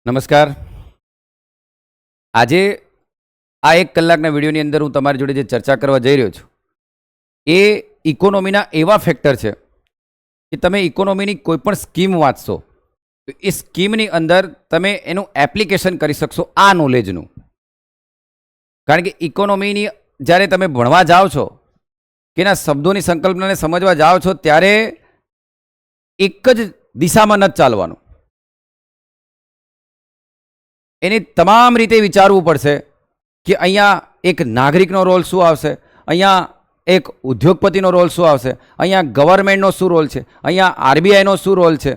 નમસ્કાર. આજે આ 1 કલાકના વિડીયોની અંદર હું તમારી જોડે જે ચર્ચા કરવા જઈ રહ્યો છું એ ઇકોનોમીના એવા ફેક્ટર છે કે તમે ઇકોનોમીની કોઈ પણ સ્કીમ વાંચશો તો એ સ્કીમની અંદર તમે એનું એપ્લિકેશન કરી શકશો આ નોલેજનું. કારણ કે ઇકોનોમીની જ્યારે તમે ભણવા જાઓ છો કે એના શબ્દોની સંકલ્પનાને સમજવા જાઓ છો ત્યારે એક જ દિશામાં નથી ચાલવાનું. એની તમામ રીતે વિચારવું પડશે કે અહીંયા એક નાગરિકનો રોલ શું આવશે, અહીંયા એક ઉદ્યોગપતિનો રોલ શું આવશે, અહીંયા ગવર્મેન્ટનો શું રોલ છે, અહીંયા આરબીઆઈનો શું રોલ છે,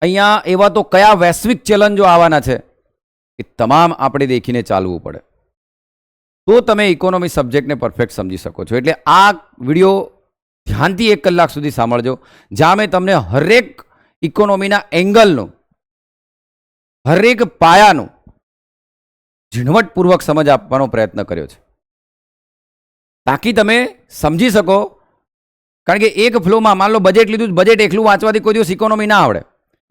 અહીંયા એવા તો કયા વૈશ્વિક ચેલેન્જો આવવાના છે એ તમામ આપણે દેખીને ચાલવું પડે તો તમે ઇકોનોમી સબ્જેક્ટને પરફેક્ટ સમજી શકો છો. એટલે આ વિડીયો ધ્યાનથી 1 કલાક સુધી સાંભળજો, જ્યાં મેં તમને હરેક ઇકોનોમીના એંગલનું, હરેક પાયાનું ઝીણવટપૂર્વક સમજ આપવાનો પ્રયત્ન કર્યો છે તાકી તમે સમજી શકો. કારણ કે એક ફ્લોમાં માન લો બજેટ લીધું, બજેટ એકલું વાંચવાથી કોઈ દિવસ ઇકોનોમી ના આવડે.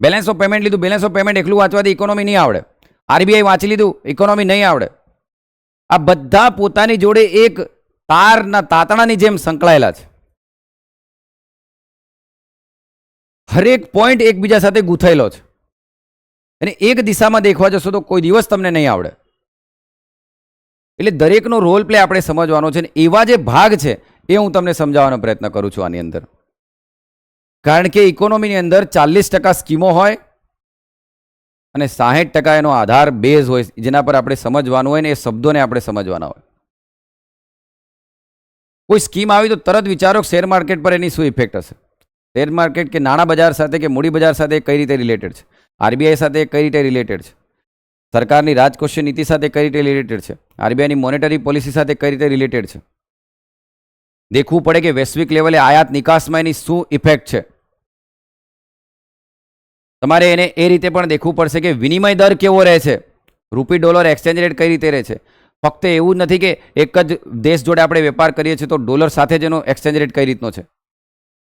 બેલેન્સ ઓફ પેમેન્ટ લીધું, બેલેન્સ ઓફ પેમેન્ટ એકલું વાંચવાથી ઇકોનોમી નહીં આવડે. આરબીઆઈ વાંચી લીધું, ઇકોનોમી નહીં આવડે. આ બધા પોતાની જોડે એક તારના તાતણાની જેમ સંકળાયેલા છે. હરેક પોઈન્ટ એકબીજા સાથે ગૂંથાયેલો છે અને એક દિશામાં દેખવા જશો તો કોઈ દિવસ તમને નહીં આવડે. એટલે દરેકનો રોલ પ્લે આપણે સમજવાનો છે ને એવા જે ભાગ છે એ હું તમને સમજાવવાનો પ્રયત્ન કરું છું આની અંદર. કારણ કે ઇકોનોમીની અંદર 40% સ્કીમો હોય અને 60% એનો આધાર બેઝ હોય જેના પર આપણે સમજવાનું હોય ને એ શબ્દોને આપણે સમજવાના હોય. કોઈ સ્કીમ આવી તો તરત વિચારો શેર માર્કેટ પર એની શું ઇફેક્ટ હશે. શેર માર્કેટ કે નાણાં બજાર સાથે કે મૂડી બજાર સાથે કઈ રીતે રિલેટેડ છે, આરબીઆઈ સાથે કઈ રીતે રિલેટેડ છે, સરકારની રાજકોષીય નીતિ સાથે કઈ રીતે રિલેટેડ છે, આરબીઆઈની મોનેટરી પોલિસી સાથે કઈ રીતે રિલેટેડ છે. દેખવું પડે કે વૈશ્વિક લેવલે આયાત નિકાસમાં એની શું ઇફેક્ટ છે. તમારે એને એ રીતે પણ દેખવું પડશે કે વિનિમય દર કેવો રહે છે, રૂપી ડોલર એક્સચેન્જ રેટ કઈ રીતે રહે છે. ફક્ત એવું જ નથી કે એક જ દેશ જોડે આપણે વેપાર કરીએ છીએ તો ડોલર સાથે જ એનો એક્સચેન્જ રેટ કઈ રીતનો છે.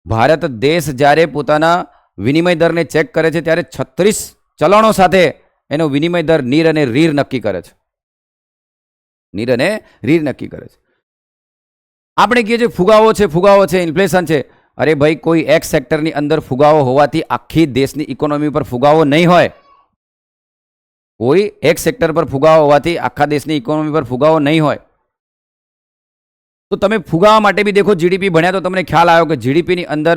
ભારત દેશ જ્યારે પોતાના વિનિમય દરને ચેક કરે છે ત્યારે 36 ચલણો સાથે એનો વિનિમય દર નીર અને રીર નક્કી કરે છે. નીર અને રીર નક્કી કરે છે. આપણે કહીએ છીએ ફુગાવો છે, ફુગાવો છે, ઇન્ફ્લેશન છે. અરે ભાઈ, કોઈ એક સેક્ટરની અંદર ફુગાવો હોવાથી આખી દેશની ઇકોનોમી પર ફુગાવો નહીં હોય. કોઈ એક સેક્ટર પર ફુગાવો હોવાથી આખા દેશની ઇકોનોમી પર ફુગાવો નહીં હોય. તો તમે ફુગાવા માટે બી દેખો, જીડીપી ભણ્યા તો તમને ખ્યાલ આવ્યો કે જીડીપીની અંદર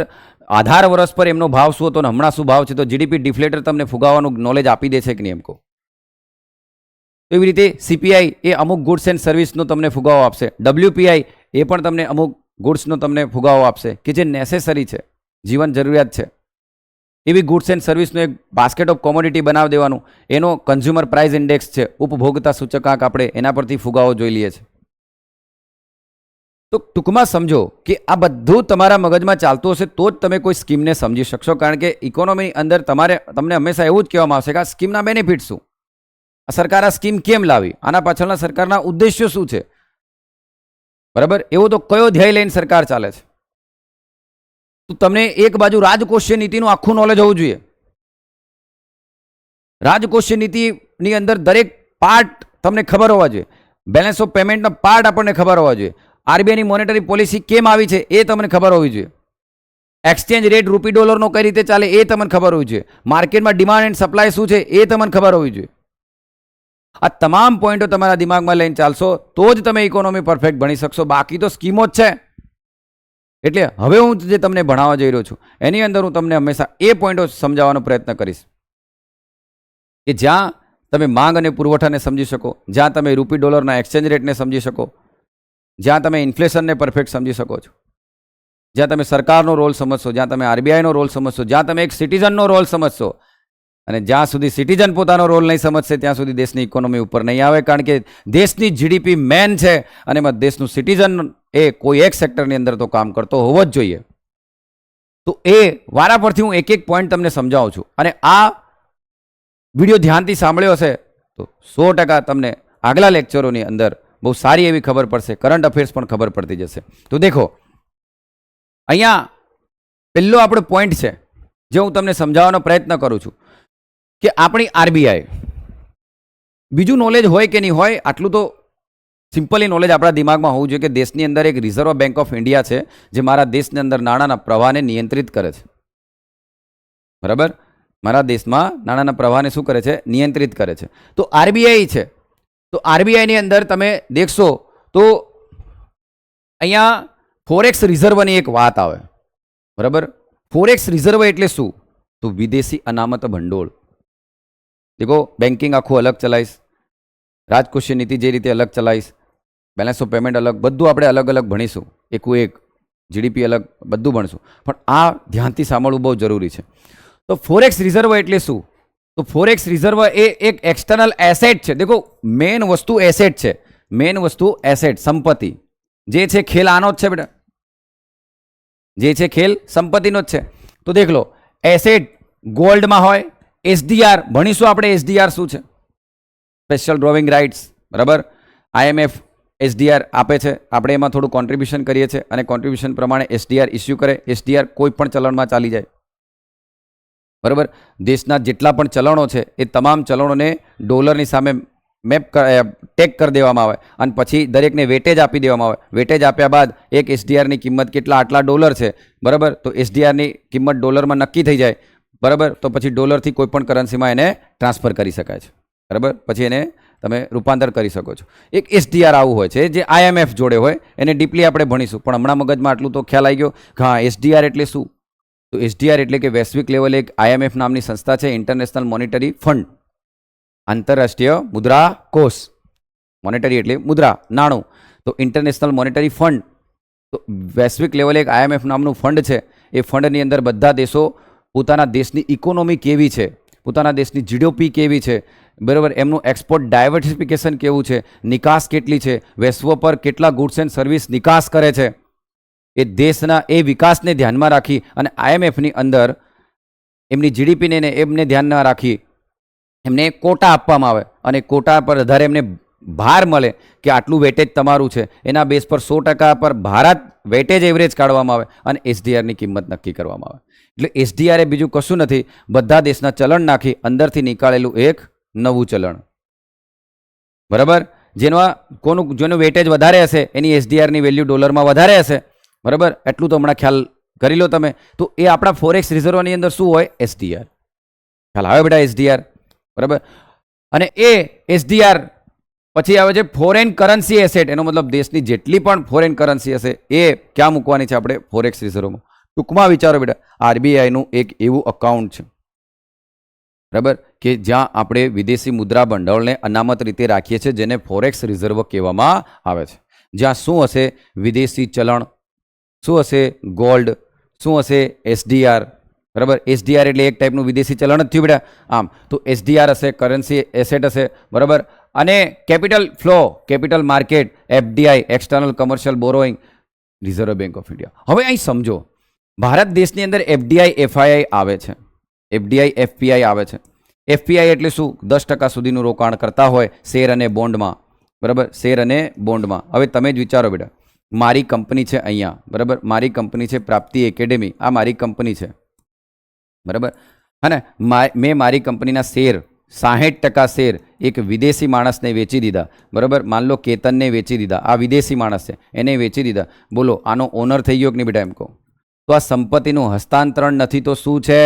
આધાર વર્ષ પર એમનો ભાવ શું હતો અને હમણાં શું ભાવ છે. તો જીડીપી ડિફ્લેટર તમને ફુગાવાનું નોલેજ આપી દે છે કે નહીં એમ કહો. એવી રીતે સીપીઆઈ એ અમુક ગુડ્સ એન્ડ સર્વિસનો તમને ફુગાવો આપશે. ડબલ્યુપીઆઈ એ પણ તમને અમુક ગુડ્સનો તમને ફુગાવો આપશે કે જે નેસેસરી છે, જીવન જરૂરિયાત છે. એવી ગુડ્સ એન્ડ સર્વિસનો એક બાસ્કેટ ઓફ કોમોડિટી બનાવી દેવાનું. એનો કન્ઝ્યુમર પ્રાઇસ ઇન્ડેક્સ છે, ઉપભોક્તા સૂચકાંક, આપણે એના પરથી ફુગાવો જોઈ લઈએ છીએ. તો ટૂંકમાં સમજો કે આ બધું તમારા મગજમાં ચાલતું હશે તો જ તમે કોઈ સ્કીમને સમજી શકશો. કારણ કે ઇકોનોમીની અંદર તમને હંમેશા એવું જ કહેવામાં આવશે કે આ સ્કીમના બેનિફિટ શું, આ સરકાર આ સ્કીમ કેમ લાવી, આના પાછળના સરકારના ઉદ્દેશ્યો શું છે. બરાબર, એવો તો કયો ધ્યેય લઈને સરકાર ચાલે છે. તો તમને એક બાજુ રાજકોષીય નીતિનું આખું નોલેજ હોવું જોઈએ. રાજકોષીય નીતિની અંદર દરેક પાર્ટ તમને ખબર હોવા જોઈએ. બેલેન્સ ઓફ પેમેન્ટના પાર્ટ આપણને ખબર હોવા જોઈએ. આરબીઆઈની મોનેટરી પોલિસી કેમ આવી છે એ તમને ખબર હોવી જોઈએ. એક્સચેન્જ રેટ રૂપી ડોલરનો કઈ રીતે ચાલે એ તમને ખબર હોવી જોઈએ. માર્કેટમાં ડિમાન્ડ એન્ડ સપ્લાય શું છે એ તમને ખબર હોવી જોઈએ. આ તમામ પોઈન્ટો તમારા દિમાગમાં લઈને ચાલશો તો જ તમે ઇકોનોમી પરફેક્ટ ભણી શકશો. બાકી તો સ્કીમો જ છે. એટલે હવે હું જે તમને ભણાવવા જઈ રહ્યો છું એની અંદર હું તમને હંમેશા એ પોઈન્ટો સમજાવવાનો પ્રયત્ન કરીશ કે જ્યાં તમે માંગ અને પુરવઠાને સમજી શકો, જ્યાં તમે રૂપી ડોલરના એક્સચેન્જ રેટને સમજી શકો, જ્યાં તમે ઇન્ફ્લેશનને પરફેક્ટ સમજી શકો છો, જ્યાં તમે સરકારનો રોલ સમજશો, જ્યાં તમે આરબીઆઈનો રોલ સમજશો, જ્યાં તમે એક સિટીઝનનો રોલ સમજશો. અને જ્યાં સુધી સિટીઝન પોતાનો રોલ નહીં સમજશે ત્યાં સુધી દેશની ઇકોનોમી ઉપર નહીં આવે. કારણ કે દેશની જીડીપી મેન છે અને એમાં દેશનું સિટીઝન એ કોઈ એક સેક્ટરની અંદર તો કામ કરતો હોવો જ જોઈએ. તો એ વારા પરથી હું એક એક પોઈન્ટ તમને સમજાવું છું. અને આ વિડીયો ધ્યાનથી સાંભળ્યો હશે તો 100% તમને આગલા લેક્ચરોની અંદર બહુ સારી એવી ખબર પડશે, કરંટ અફેર્સ પણ ખબર પડતી જશે. તો દેખો, અહીંયા પહેલો આપણો પોઈન્ટ છે જે હું તમને સમજાવવાનો પ્રયત્ન કરું છું કે આપણી આરબીઆઈ, બીજું નોલેજ હોય કે નહીં હોય, આટલું તો સિમ્પલી નોલેજ આપણા દિમાગમાં હોવું જોઈએ કે દેશની અંદર એક રિઝર્વ બેંક ઓફ ઇન્ડિયા છે જે મારા દેશની અંદર નાણાંના પ્રવાહને નિયંત્રિત કરે છે. બરાબર, મારા દેશમાં નાણાંના પ્રવાહને શું કરે છે? નિયંત્રિત કરે છે. તો આરબીઆઈ છે. તો આરબીઆઈની અંદર તમે દેખશો તો અહીંયા ફોરેક્સ રિઝર્વની એક વાત આવે. બરાબર, ફોરેક્સ રિઝર્વ એટલે શું? તો વિદેશી અનામત ભંડોળ. દેખો, બેન્કિંગ આખું અલગ ચલાવીશ, રાજકોષીય નીતિ જે રીતે અલગ ચલાવીશ, બેલેન્સ ઓફ પેમેન્ટ અલગ, બધું આપણે અલગ અલગ ભણીશું, એકું એક, જીડીપી અલગ, બધું ભણીશું. પણ આ ધ્યાનથી સાંભળવું બહુ જરૂરી છે. તો ફોરેક્સ રિઝર્વ એટલે શું? તો ફોરેક્સ રિઝર્વ એ એક એક્સટર્નલ એસેટ છે. દેખો, મેઇન વસ્તુ એસેટ છે. મેઇન વસ્તુ એસેટ, સંપત્તિ જે છે, ખેલ આનો જ છે બેટા, જે છે ખેલ સંપત્તિનો જ છે. તો દેખ લો, એસેટ ગોલ્ડમાં હોય, એસડીઆર ભણીશું આપણે. એસડીઆર શું છે? Special drawing rights. બરાબર, આઈએમએફ એસડીઆર આપે છે, આપણે એમાં થોડું કોન્ટ્રીબ્યુશન કરીએ છીએ અને કોન્ટ્રીબ્યુશન પ્રમાણે એસડીઆર ઇસ્યુ કરે. એસડીઆર કોઈ પણ ચલણમાં ચાલી જાય. બરાબર, દેશના જેટલા પણ ચલણો છે એ તમામ ચલણોને ડોલરની સામે ટેગ કરી દેવામાં આવે અને પછી દરેકને વેટેજ આપી દેવામાં આવે. વેટેજ આપ્યા બાદ એક એસડીઆરની કિંમત આટલા ડોલર છે. બરાબર, તો એસડીઆરની કિંમત ડોલરમાં નક્કી થઈ જાય. બરાબર, તો પછી ડોલરથી કોઈ પણ કરન્સીમાં એને ટ્રાન્સફર કરી શકાય છે. બરાબર, પછી એને તમે રૂપાંતર કરી શકો છો. એક એસડીઆર આવું હોય છે જે આઈએમએફ જોડે હોય, એને ડીપલી આપણે ભણીશું. પણ હમણાં મગજમાં આટલું તો ખ્યાલ આવી ગયો કે હા, એસડીઆર એટલે શું? તો એસડીઆર એટલે કે વૈશ્વિક લેવલે એક આઈએમએફ નામની સંસ્થા છે, ઇન્ટરનેશનલ મોનિટરી ફંડ, આંતરરાષ્ટ્રીય મુદ્રા કોષ. મોનેટરી એટલે મુદ્રા, નાણું. તો ઇન્ટરનેશનલ મોનિટરી ફંડ, તો વૈશ્વિક લેવલે એક આઈએમએફ નામનું ફંડ છે. એ ફંડની અંદર બધા દેશો પોતાના દેશની ઇકોનોમી કેવી છે, પોતાના દેશની જીડીપી કેવી છે, બરાબર, એમનું એક્સપોર્ટ ડાયવર્સિફિકેશન કેવું છે, નિકાસ કેટલી છે, વિશ્વ પર કેટલા ગુડ્સ એન્ડ સર્વિસ નિકાસ કરે છે, એ દેશના એ વિકાસને ધ્યાનમાં રાખી અને આઈએમએફની અંદર એમની જીડીપીને એમને ધ્યાનમાં રાખી એમને કોટા આપવામાં આવે અને કોટા પર આધારે એમને ભાર મળે કે આટલું વેટેજ તમારું છે. એના બેઝ પર 100% પર ભારત વેટેજ એવરેજ કાઢવામાં આવે અને એસડીઆરની કિંમત નક્કી કરવામાં આવે. એટલે એસડીઆર એ બીજું કશું નથી, બધા દેશના ચલણ નાખી અંદરથી નીકાળેલું એક નવું ચલણ. બરાબર, જેનું વેટેજ વધારે હશે એની એસડીઆરની વેલ્યુ ડોલરમાં વધારે હશે. બરાબર, એટલું તો હમણાં ખ્યાલ કરી લો તમે. તો એ આપણા ફોરેક્સ રિઝર્વની અંદર શું હોય? એસડીઆર. ખ્યાલ આવે બેટા? એસડીઆર. બરાબર, અને એ એસડીઆર પછી આવે છે ફોરેન કરન્સી એસેટ. એનો મતલબ દેશની જેટલી પણ ફોરેન કરન્સી હશે એ ક્યાં મૂકવાની છે? આપણે ફોરેક્સ રિઝર્વમાં. ટૂંકમાં વિચારો બેટા, આરબીઆઈનું એક એવું અકાઉન્ટ છે, બરાબર, કે જ્યાં આપણે વિદેશી મુદ્રા ભંડોળને અનામત રીતે રાખીએ છીએ, જેને ફોરેક્સ રિઝર્વ કહેવામાં આવે છે. જ્યાં શું હશે? વિદેશી ચલણ, શું હશે? ગોલ્ડ, શું હશે? એસડીઆર. બરાબર, એસડીઆર એટલે એક ટાઈપનું વિદેશી ચલણ જ થયું બેટા. આમ તો એસડીઆર હશે, કરન્સી એસેટ હશે. બરાબર, અને capital flow, capital market, FDI, external commercial borrowing, reserve bank of India. હવે અહીં સમજો, ભારત દેશની અંદર એફડીઆઈ એફઆઈઆઈ આવે છે, એફડીઆઈ એફપીઆઈ આવે છે. એફપીઆઈ એટલે શું? 10% સુધીનું રોકાણ કરતા હોય શેર અને બોન્ડમાં. બરાબર, શેર અને બોન્ડમાં. હવે તમે જ વિચારો બેટા, મારી કંપની છે અહીંયા, બરાબર, મારી કંપની છે પ્રાપ્તિ એકેડેમી, આ મારી કંપની છે. બરાબર, હા ને, મેં મારી કંપનીના શેર 60% શેર એક વિદેશી માણસને વેચી દીધા. બરાબર, માન લો કેતનને વેચી દીધા, આ વિદેશી માણસ છે, એને વેચી દીધા. બોલો, આનો ઓનર થઈ ગયો કે નહીં બેટા? એમ કહો તો આ સંપત્તિનું હસ્તાંતરણ નથી તો શું છે?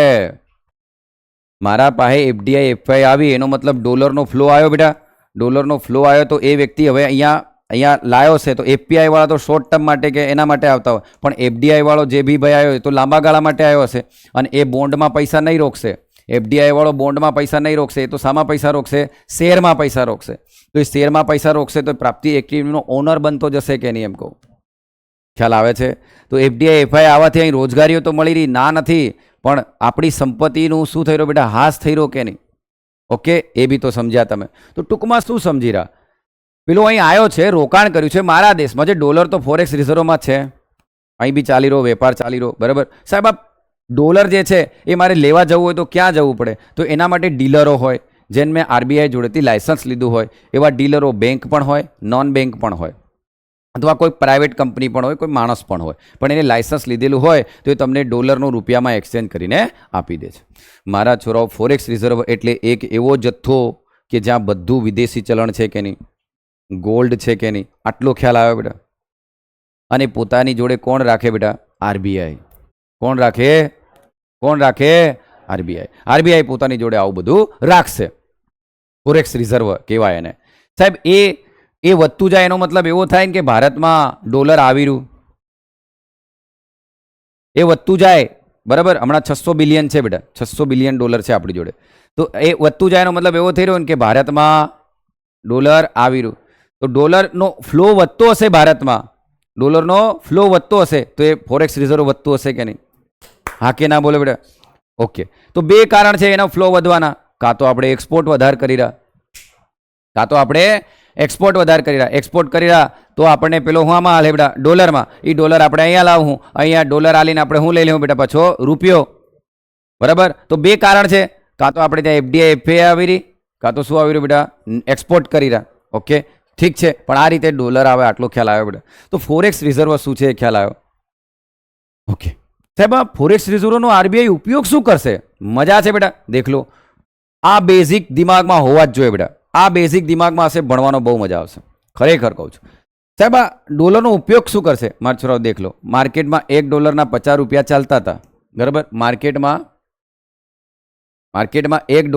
મારા પાસે એફડીઆઈ એફઆઈ આવી, એનો મતલબ ડોલરનો ફ્લો આવ્યો બેટા. ડોલરનો ફ્લો આવ્યો તો એ વ્યક્તિ હવે અહીંયા લાયો છે. તો એફપીઆઈ વાળા તો શોર્ટ ટર્મ માટે કે એના માટે આવતા હોય, પણ એફડીઆઈ વાળો જે બી ભાઈ આવ્યો તો લાંબા ગાળા માટે આવ્યો હશે અને એ બોન્ડમાં પૈસા નહીં રોકશે. એફડીઆઈ વાળો બોન્ડમાં પૈસા નહીં રોકશે, એ તો શામાં પૈસા રોકશે? શેરમાં પૈસા રોકશે. તો એ શેરમાં પૈસા રોકશે તો પ્રાપ્તિ એકેડમીનો ઓનર બનતો જશે કે નહીં? એમ કહું, ખ્યાલ આવે છે? તો એફડીઆઈ એફઆઈ આવવાથી અહીં રોજગારીઓ તો મળી રહી, ના નથી, પણ આપણી સંપત્તિનું શું થઈ રહ્યું બેટા? હાશ થઈ રહ્યો કે નહીં? ઓકે, એ બી તો સમજ્યા તમે. તો ટૂંકમાં શું સમજી રહ્યા? પેલો અહીં આવ્યો છે, રોકાણ કર્યું છે મારા દેશમાં, જે ડોલર તો ફોરેક્સ રિઝર્વમાં છે, અહીં બી ચાલી રહ્યો, વેપાર ચાલી રહ્યો. બરાબર સાહેબ, આ ડોલર જે છે એ મારે લેવા જવું હોય તો ક્યાં જવું પડે? તો એના માટે ડીલરો હોય, જેને મેં આરબીઆઈ જોડેથી લાયસન્સ લીધું હોય એવા ડીલરો બેંક પણ હોય, નોન બેંક પણ હોય. અથવા કોઈ પ્રાઇવેટ કંપની પણ હોય, કોઈ માણસ પણ હોય, પણ એને લાયસન્સ લીધેલું હોય તો એ તમને ડોલરનું રૂપિયામાં એક્સચેન્જ કરીને આપી દે છે. મારા છોરાઓ, ફોરેક્સ રિઝર્વ એટલે એક એવો જથ્થો કે જ્યાં બધું વિદેશી ચલણ છે કે નહીં, ગોલ્ડ છે કે નહીં, આટલો ખ્યાલ આવે બેટા. અને પોતાની જોડે કોણ રાખે બેટા? આરબીઆઈ. કોણ રાખે? કોણ રાખે? આરબીઆઈ. આરબીઆઈ પોતાની જોડે આવું બધું રાખશે. ફોરેક્સ રિઝર્વ કહેવાય એને. સાહેબ એ વધતું જાય એનો મતલબ એવો થાય ને કે ભારતમાં ડોલર આવી રહ્યું, એ વધતું જાય, બરાબર. હમણાં 600 બિલિયન છે બેટા, 600 બિલિયન ડોલર છે આપણી જોડે. તો એ વધતું જાય એનો મતલબ એવો થઈ રહ્યો ને કે ભારતમાં ડોલર આવી રહ્યું. તો ડોલરનો ફ્લો વધતો હશે ભારતમાં, ડોલરનો ફ્લો વધતો હશે તો એ ફોરેક્સ રિઝર્વ વધતું હશે કે નહીં? હા કે ના બોલો બેટા? ઓકે. તો બે કારણ છે એના ફ્લો વધવાના. કાં તો આપણે એક્સપોર્ટ વધારે કરી રહ્યા, કાં તો આપણે એક્સપોર્ટ વધારે કરી રહ્યા. એક્સપોર્ટ કરી રહ્યા તો આપણને પેલો હું આમાં હાલે બેટા? ડોલરમાં. એ ડોલર આપણે અહીંયા લાવું, અહીંયા ડોલર આલીને આપણે શું લઈ લેવું બેટા? પાછો રૂપિયો. બરાબર. તો બે કારણ છે. કાં તો આપણે ત્યાં એફડીઆઈ એફએ આવી રહી, કાં તો શું આવી રહ્યું બેટા? એક્સપોર્ટ કરી રહ્યા. ઓકે, ઠીક છે. પણ આ રીતે ડોલર આવે, આટલો ખ્યાલ આવ્યો બેટા. તો ફોરેક્સ રિઝર્વ શું છે એ ખ્યાલ આવ્યો? ઓકે સાહેબ, આ ફોરેક્સ રિઝર્વનો આરબીઆઈ ઉપયોગ શું કરશે? મજા છે બેટા, દેખ લો. આ બેઝિક દિમાગમાં હોવા જ જોઈએ બેટા. આ બેઝિક દિમાગમાં હશે, ભણવાનો બહુ મજા આવશે. ખરેખર કહું છું સાહેબ. આ ડોલરનો ઉપયોગ શું કરશે? મારા છોરાઓ દેખ લો. માર્કેટમાં $1 50 રૂપિયા ચાલતા હતા, બરાબર. માર્કેટમાં $1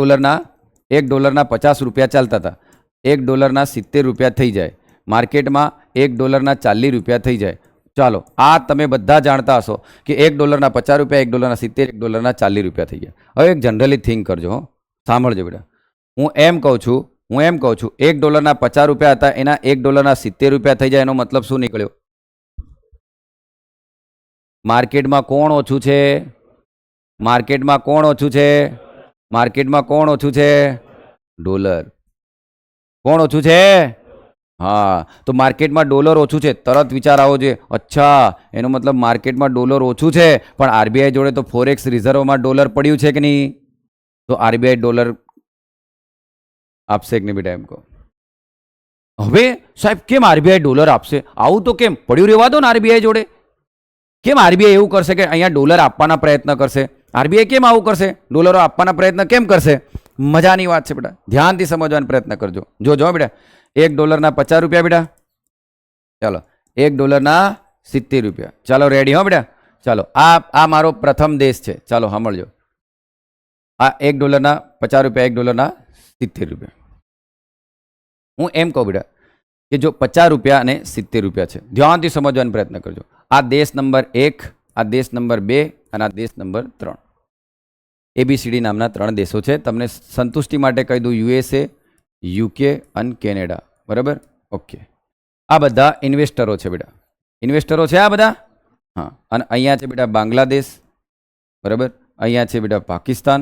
50 રૂપિયા ચાલતા હતા. $1 70 રૂપિયા થઈ જાય. માર્કેટમાં $1 40 રૂપિયા થઈ જાય. ચાલો, આ તમે બધા જાણતા હશો કે $1 50 રૂપિયા, $1 70, $1 40 રૂપિયા થઈ ગયા. હવે એક જનરલી થિંક કરજો, હો, સાંભળજો બેટા. હું એમ કહું છું $1 50 રૂપિયા હતા, એના $1 70 રૂપિયા થઈ જાય, એનો મતલબ શું નીકળ્યો? માર્કેટમાં કોણ ઓછું છે? માર્કેટમાં કોણ ઓછું છે? માર્કેટમાં કોણ ઓછું છે? ડોલર. કોણ ઓછું છે? હા. તો માર્કેટમાં ડોલર ઓછું છે, તરત વિચાર આવો છે, અચ્છા એનો મતલબ માર્કેટમાં ડોલર ઓછું છે, પણ આરબીઆઈ જોડે તો ફોરેક્સ રિઝર્વમાં ડોલર પડ્યું છે કે નહીં? તો આરબીઆઈ ડોલર આપશે કે નહીં બેટા? એમ કહો. હવે સાહેબ કેમ આરબીઆઈ ડોલર આપશે? આવું તો કેમ? પડ્યું રહેવા દો ને આરબીઆઈ જોડે. કેમ આરબીઆઈ એવું કરશે કે અહીંયા ડોલર આપવાના પ્રયત્ન કરશે? આરબીઆઈ કેમ આવું કરશે? ડોલરો આપવાના પ્રયત્ન કેમ કરશે? મજાની વાત છે બેટા, ધ્યાનથી સમજવાનો પ્રયત્ન કરજો. જો બેટા, $1 50 રૂપિયા બેટા. ચાલો, $1 70 રૂપિયા. ચાલો રેડી હો બેટા. ચાલો, આ મારો પ્રથમ દેશ છે. ચાલો સાંભળજો. આ $1 50 રૂપિયા, $1 70 રૂપિયા. હું એમ કહું બેટા કે જો 50 રૂપિયા અને 70 રૂપિયા છે, ધ્યાનથી સમજવાનો પ્રયત્ન કરજો. આ દેશ નંબર 1, આ દેશ નંબર 2 અને આ દેશ નંબર 3. એબીસીડી નામના 3 દેશો છે. તમને સંતુષ્ટિ માટે કહી દઉં, USA, UK અને કેનેડા. બરાબર? ઓકે. આ બધા ઇન્વેસ્ટરો છે બેટા. ઇન્વેસ્ટરો છે આ બધા. હા. અને અહીંયા છે બેટા બાંગ્લાદેશ, બરાબર. અહીંયા છે બેટા પાકિસ્તાન,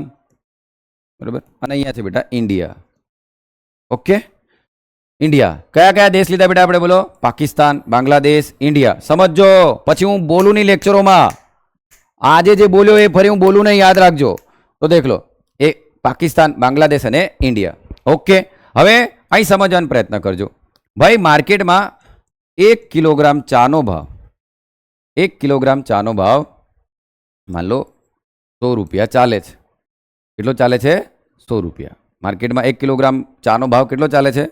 બરાબર. અને અહીંયા છે બેટા ઇન્ડિયા. ઓકે. ઇન્ડિયા. કયા કયા દેશ લીધા બેટા આપણે? બોલો. પાકિસ્તાન, બાંગ્લાદેશ, ઇન્ડિયા. સમજો, પછી હું બોલું નહીં લેક્ચરોમાં. આજે જે બોલ્યો એ ફરી હું બોલું નહીં, યાદ રાખજો. તો દેખ લો, એ પાકિસ્તાન, બાંગ્લાદેશ અને ઇન્ડિયા. ઓકે. હવે અહીં સમજવાનો પ્રયત્ન કરજો ભાઈ. માર્કેટમાં 1 કિલોગ્રામ ચાનો ભાવ, 1 કિલોગ્રામ ચાનો ભાવ માન લો 100 રૂપિયા ચાલે છે. કેટલો ચાલે છે? 100 રૂપિયા. માર્કેટમાં 1 કિલોગ્રામ ચાનો ભાવ કેટલો ચાલે છે?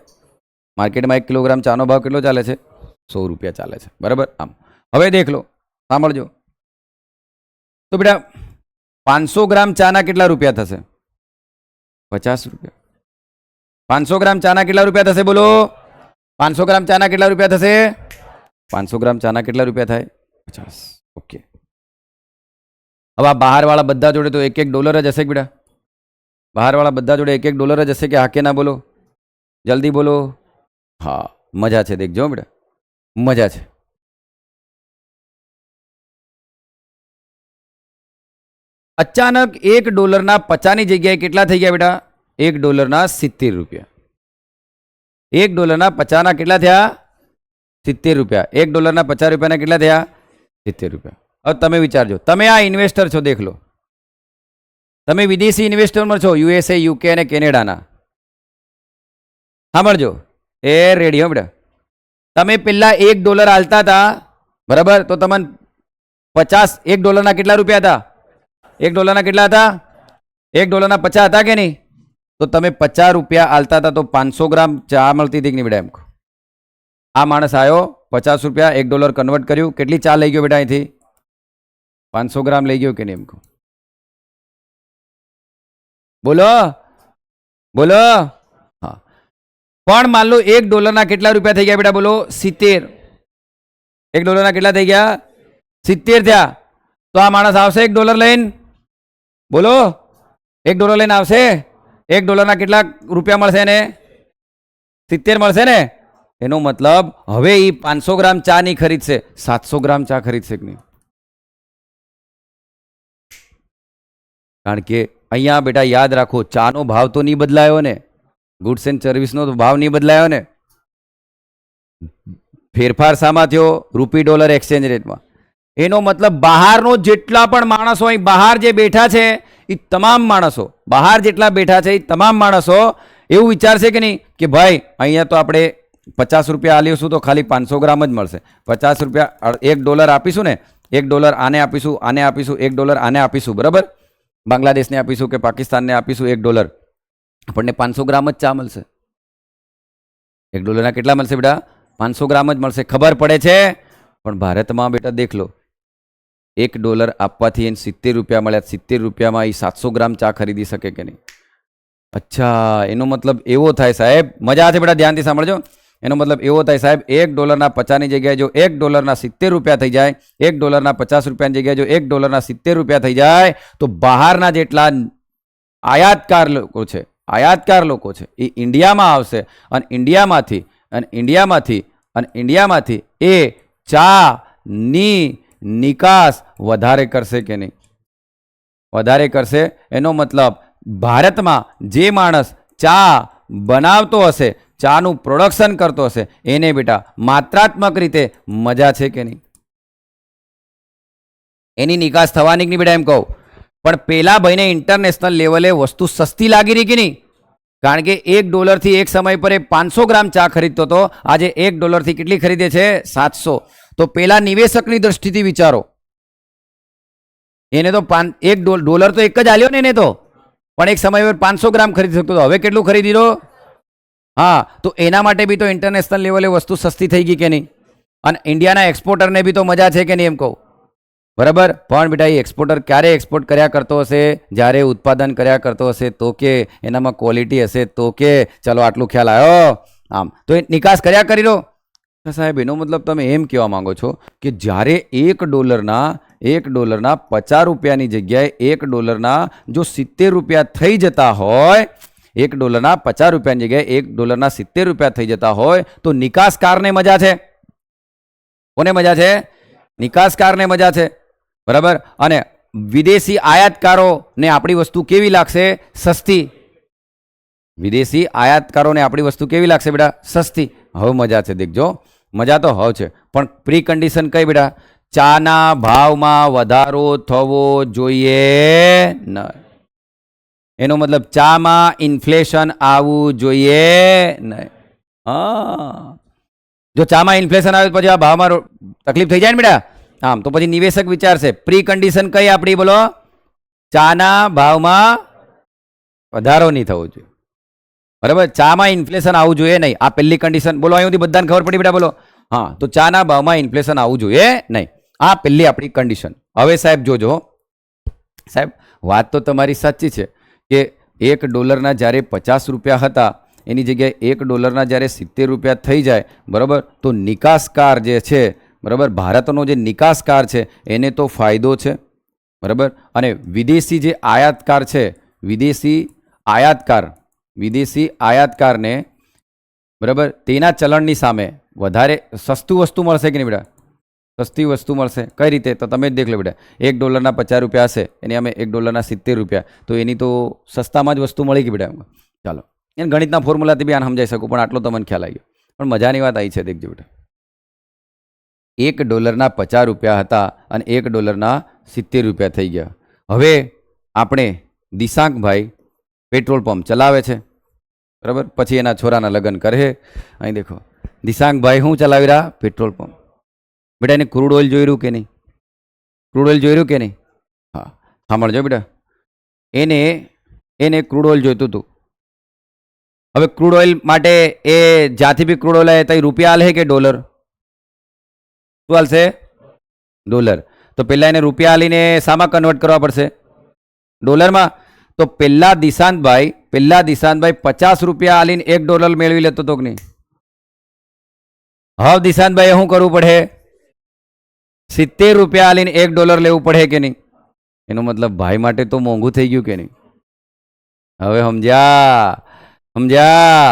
માર્કેટમાં 1 કિલોગ્રામ ચાનો ભાવ કેટલો ચાલે છે? 100 રૂપિયા ચાલે છે. બરાબર? આમ હવે દેખ લો, સાંભળજો. તો બેટા 500 ગ્રામ ચાના કેટલા રૂપિયા થશે? 50 રૂપિયા. 500 ગ્રામ ચાના કેટલા રૂપિયા થશે? બોલો. 500 ગ્રામ ચાના કેટલા રૂપિયા થશે? 500 ગ્રામ ચાના કેટલા રૂપિયા થાય? 50. ઓકે. હવે આ બહારવાળા બધા જોડે તો $1 જ હશે કે બેટા? બહારવાળા બધા જોડે $1 જ હશે કે? હા કે ના બોલો? જલ્દી બોલો. હા, મજા છે. દેખજો બેટા, મજા છે. અચાનક $1 50ની જગ્યાએ કેટલા થઈ ગયા બેટા? $1 70 રૂપિયા. $1 50 કેટલા થયા? 70 રૂપિયા. $1 50 રૂપિયાના કેટલા થયા? 70 રૂપિયા. હવે તમે વિચારજો, તમે આ ઇન્વેસ્ટર છો, દેખ લો. તમે વિદેશી ઇન્વેસ્ટરમાં છો, USA, UK અને કેનેડાના. સાંભળજો, એ રેડી હો બેટા. તમે પેલા $1 હાલતા હતા, બરાબર, તો તમને 50, $1 કેટલા રૂપિયા હતા? $1 કેટલા હતા? $1 50 હતા કે નહીં? તો તમે 50 રૂપિયા હાલતા હતા તો 500 ગ્રામ ચા મળતી હતી કે નહીં બેટા? એમ આ માણસ આવ્યો, 50 રૂપિયા $1 કન્વર્ટ કર્યું, કેટલી ચા લઈ ગયો બેટા અહીંથી? 500 ગ્રામ લઈ ગયો કે નહીં? એમ બોલો બોલો. હા, પણ માન લો $1 કેટલા રૂપિયા થઈ ગયા બેટા? બોલો 70. $1 કેટલા થઈ ગયા? 70 થયા. તો આ માણસ આવશે $1 લઈને? બોલો, $1 લઈને આવશે? $1 કેટલા રૂપિયા મળશે ને? 70 મળશે ને? એનો મતલબ હવે એ 500 ગ્રામ ચા નહીં ખરીદશે, 700 ગ્રામ ચા ખરીદશે કે નહીં? કારણ કે અહીંયા બેટા યાદ રાખો, ચાનો ભાવ તો નહીં બદલાયો ને, ગુડ્સ એન્ડ સર્વિસનો તો ભાવ નહીં બદલાયો ને. ફેરફાર શામાં થયો? રૂપી-ડોલર એક્સચેન્જ રેટમાં. એનો મતલબ બહારનો જેટલા પણ માણસો અહીં બહાર જે બેઠા છે એ તમામ માણસો, બહાર જેટલા બેઠા છે એ તમામ માણસો એવું વિચારશે કે નહીં કે ભાઈ અહીંયા તો આપણે 50 રૂપિયા આલીશું તો ખાલી 500 ગ્રામ જ મળશે. 50 રૂપિયા $1 આપીશું ને, $1 આને આપીશું, આને આપીશું, $1 આને આપીશું, બરાબર, બાંગ્લાદેશને આપીશું કે પાકિસ્તાનને આપીશું $1, આપણને 500 ગ્રામ જ ચા મળશે. $1 કેટલા મળશે બેટા? 500 ગ્રામ જ મળશે. ખબર પડે છે? પણ ભારતમાં બેટા દેખ લો, $1 આપવાથી એને 70 રૂપિયા મળ્યા, 70 રૂપિયામાં એ 700 ગ્રામ ચા ખરીદી શકે કે નહીં? અચ્છા, એનો મતલબ એવો થાય સાહેબ, મજા છે બેટા, ધ્યાનથી સાંભળજો. એનો મતલબ એવો થાય સાહેબ, $1 50ની જગ્યાએ જો $1 70 રૂપિયા થઈ જાય, $1 50 રૂપિયાની જગ્યાએ જો $1 70 રૂપિયા થઈ જાય, તો બહારના જેટલા આયાતકાર લોકો છે એ ઇન્ડિયામાં આવશે અને ઇન્ડિયામાંથી એ ચાની નિકાસ વધારે કરશે કે નહીં? વધારે કરશે. એનો મતલબ ભારતમાં જે માણસ ચા બનાવતો હશે, ચાનું પ્રોડક્શન કરતો હશે, એને બેટા માત્રાત્મક રીતે મજા છે કે નહીં? એની નિકાસ થવાની કે નહીં બેટા? એમ કહું. પણ પેલા ભાઈને ઇન્ટરનેશનલ લેવલે વસ્તુ સસ્તી લાગી રહી કે નહીં? કારણ કે $1 થી એક સમય પર 500 ગ્રામ ચા ખરીદતો હતો, આજે $1 થી કેટલી ખરીદે છે? 700. તો પેલા નિવેશકની દ્રષ્ટિથી વિચારો, એને તો $1 તો એક જ આલ્યો ને, એને તો પણ એક સમય પર 500 ગ્રામ ખરીદી શકતો હતો, હવે કેટલું ખરીદી દો? હા, તો એના માટે બી તો ઇન્ટરનેશનલ લેવલે વસ્તુ સસ્તી થઈ ગઈ કે નહીં? અને ઇન્ડિયાના એક્સપોર્ટરને બી તો મજા છે કે નહીં? એમ કહું, બરાબર. પણ બેટા એ એક્સપોર્ટર ક્યારે એક્સપોર્ટ કર્યા કરતો હશે? જ્યારે ઉત્પાદન કર્યા કરતો હશે તો, કે એનામાં ક્વોલિટી હશે તો, કે ચલો આટલું ખ્યાલ આવ્યો. આમ તો એ નિકાસ કર્યા કરી દો. સાહેબ એનો મતલબ તમે એમ કહેવા માંગો છો કે જ્યારે $1 50 રૂપિયાની જગ્યાએ $1 જો 70 રૂપિયા થઈ જતા હોય, $1 50 રૂપિયાની જગ્યાએ $1 70 રૂપિયા થઈ જતા હોય, તો નિકાસકારને મજા છે. કોને મજા છે? નિકાસકારને મજા છે, બરાબર. અને વિદેશી આયાતકારોને આપણી વસ્તુ કેવી લાગશે? સસ્તી. વિદેશી આયાતકારોને આપણી વસ્તુ કેવી લાગશે બેટા? સસ્તી. હવે મજા છે, દેખજો, મજા તો હવે છે, પણ પ્રી કન્ડિશન કઈ બેટા? ચાના ભાવમાં વધારો થવો જોઈએ નહીં. એનો મતલબ ચામાં ઇન્ફ્લેશન આવવું જોઈએ નહીં. હા, જો ચામાં ઇન્ફ્લેશન આવે પછી આ ભાવમાં તકલીફ થઈ જાય ને બેટા. આમ તો પછી નિવેશક વિચારશે. પ્રી કન્ડિશન કઈ આપણી? બોલો, ચાના ભાવમાં વધારો નહીં થવો જોઈએ, બરાબર. ચામાં ઇન્ફ્લેશન આવવું જોઈએ નહીં, આ પહેલી કન્ડિશન. બોલો, અહીંથી બધાને ખબર પડી બેટા? બોલો. હા, તો ચાના ભાવમાં ઇન્ફ્લેશન આવવું જોઈએ નહીં, આ પહેલી આપણી કન્ડિશન. હવે સાહેબ જોજો, સાહેબ વાત તો તમારી સાચી છે કે $1 જ્યારે 50 રૂપિયા હતા એની જગ્યાએ $1 જ્યારે 70 રૂપિયા થઈ જાય, બરાબર, તો નિકાસકાર જે છે, બરાબર, ભારતનો જે નિકાસકાર છે એને તો ફાયદો છે, બરાબર. અને વિદેશી જે આયાતકાર છે, વિદેશી આયાતકારને, બરાબર, તેના ચલણની સામે વધારે સસ્તું વસ્તુ મળશે કે નહીં બેટા? સસ્તી વસ્તુ મળશે. કઈ રીતે? તો તમે જ દેખ લો બેટા, $1 50 રૂપિયા હશે, એની અમે $1 70 રૂપિયા, તો એની તો સસ્તામાં જ વસ્તુ મળી ગઈ બેટા. ચાલો, એને ગણિતના ફોર્મ્યુલાથી બી આને સમજાઈ શકું, પણ આટલો તમને ખ્યાલ આવી ગયો. પણ મજાની વાત આવી છે, દેખજો બેટા, $1 50 રૂપિયા હતા અને $1 70 રૂપિયા થઈ ગયા. હવે આપણે દિશાંકભાઈ પેટ્રોલ પંપ ચલાવે છે, બરાબર, પછી એના છોરાના લગ્ન કરે. અહીં દેખો, દિશાંકભાઈ શું ચલાવી રહ્યા? Petrol pump. બેટા એને ક્રૂડ ઓઇલ જોઈ રહ્યું કે નહીં? ક્રૂડ ઓઇલ જોઈ રહ્યું કે નહીં? હા, સાંભળજો બેટા, એને એને ક્રૂડ ઓઇલ જોઈતું હતું. હવે ક્રૂડ ઓઇલ માટે એ જ્યાંથી બી ક્રૂડ ઓઇલ આવે ત્યાં રૂપિયા હાલે કે ડોલર? શું હાલશે? ડોલર. તો પહેલાં એને રૂપિયા હાલીને શામાં કન્વર્ટ કરવા પડશે? ડોલરમાં. તો પહેલા દિશાંતભાઈ 50 રૂપિયા હાલીને $1 મેળવી લેતો હતો કે નહીં? હવે દિશાંતભાઈ શું કરવું પડે? 70 રૂપિયા હાલીને $1 લેવું પડે કે નહીં? એનો મતલબ ભાઈ માટે તો મોંઘું થઈ ગયું કે નહીં? હવે સમજ્યા? સમજ્યા?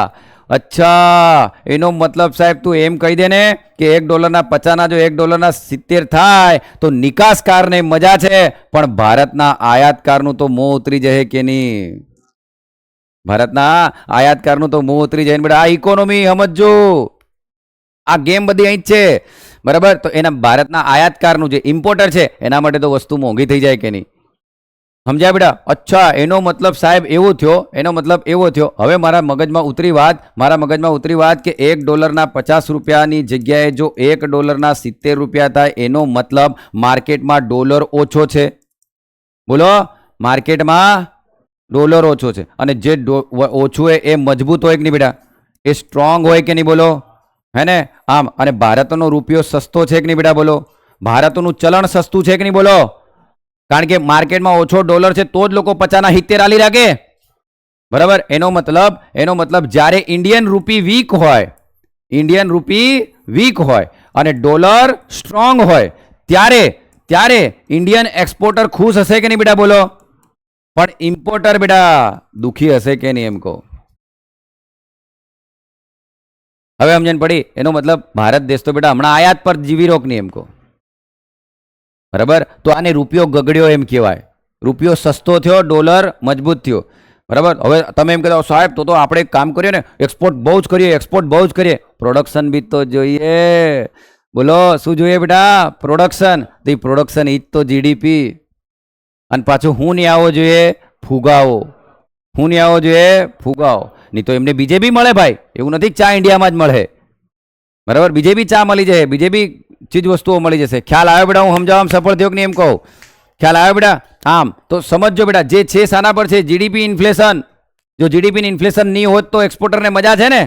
અચ્છા, એનો મતલબ સાહેબ તું એમ કહી દે ને કે $1 50 જો $1 થાય તો નિકાસકારને મજા છે, પણ ભારતના આયાતકારનું તો મોં ઉતરી જાય કે નહીં? ભારતના આયાતકારનું તો મોં ઉતરી જાય ને બેટા. આ ઇકોનોમી સમજો, આ ગેમ બધી અહીં જ છે, બરાબર? તો એના ભારતના આયાતકારનું જે ઇમ્પોર્ટર છે એના માટે તો વસ્તુ મોંઘી થઈ જાય કે નહીં? સમજ્યા બેટા? અચ્છા, એનો મતલબ સાહેબ એવો થયો, એનો મતલબ એવો થયો. હવે મારા મગજમાં ઉતરી વાત કે $1 50 રૂપિયાની જગ્યાએ જો $1 70 રૂપિયા થાય, એનો મતલબ માર્કેટમાં ડોલર ઓછો છે. બોલો, માર્કેટમાં ડોલર ઓછો છે. અને જે ઓછું હોય એ મજબૂત હોય કે નહીં બેટા? એ સ્ટ્રોંગ હોય કે નહીં? બોલો, હે ને? આમ. અને ભારતનો રૂપિયો સસ્તો છે કે નહીં બેટા? બોલો, ભારતનું ચલણ સસ્તું છે કે નહીં? બોલો, કારણ કે માર્કેટમાં ઓછો ડોલર છે તો જ લોકો 50 ના 70 આલી રાખે, બરાબર? એનો મતલબ જ્યારે ઇન્ડિયન રૂપી વીક હોય અને ડોલર સ્ટ્રોંગ હોય ત્યારે ઇન્ડિયન એક્સપોર્ટર ખુશ હશે કે નહીં બેટા? બોલો, પણ ઇમ્પોર્ટર બેટા દુખી હશે કે નહીં? એમ કહો. હવે સમજણ પડી? એનો મતલબ ભારત દેશ તો બેટા હમણાં આયાત પર જીવી રોક નહીં, એમ કહો, બરાબર? તો આને રૂપિયો ગગડ્યો એમ કહેવાય. રૂપિયો સસ્તો થયો, ડોલર મજબૂત થયો, બરાબર? હવે તમે એમ કહેતા સાહેબ તો આપણે એક કામ કરીએ ને, એક્સપોર્ટ બહુ જ કરીએ. પ્રોડક્શન બી તો જોઈએ. બોલો, શું જોઈએ બેટા? પ્રોડક્શન. તો એ પ્રોડક્શન ઈ જ તો જીડીપી. અને પાછું હું નહીં આવો જોઈએ? ફુગાવો. હું નહીં આવો જોઈએ? ફુગાવો. નહીં તો એમને બીજે બી મળે ભાઈ, એવું નથી ચા ઇન્ડિયામાં જ મળે, બરાબર? બીજે બી ચા મળી જાય, બીજે બી ચીજ વસ્તુઓ મળી જશે. ખ્યાલ આવ્યો બેટા? હું સમજાવવામાં સફળ થયો કે નહીં એમ કહું? ખ્યાલ આવ્યો બેટા? આમ તો સમજો બેટા, જે છે શાના પર છે? GDP inflation. જો જીડીપી ઇન્ફ્લેશન નહીં હોત તો એક્સપોર્ટરને મજા છે ને?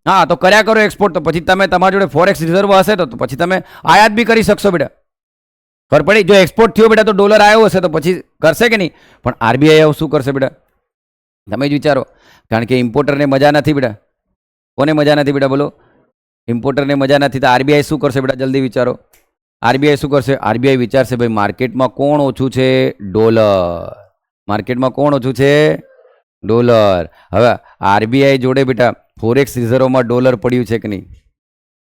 હા, તો કર્યા કરો એક્સપોર્ટ. તો પછી તમે તમારા જોડે ફોરેક્સ રિઝર્વ હશે તો પછી તમે આયાત બી કરી શકશો બેટા. ખબર પડી? જો એક્સપોર્ટ થયો બેટા તો ડોલર આવ્યો હશે તો પછી કરશે કે નહીં? પણ આરબીઆઈ શું કરશે બેટા? તમે જ વિચારો. કારણ કે ઇમ્પોર્ટરને મજા નથી બેટા. કોને મજા નથી બેટા? બોલો, ઇમ્પોર્ટરને મજા નથી. તો આરબીઆઈ શું કરશે બેટા? જલ્દી વિચારો. આરબીઆઈ શું કરશે? આરબીઆઈ વિચારશે ભાઈ માર્કેટમાં કોણ ઓછું છે? ડોલર. માર્કેટમાં કોણ ઓછું છે? ડોલર. હવે આરબીઆઈ જોડે બેટા ફોરેક્સ રિઝર્વમાં ડોલર પડ્યું છે કે નહીં?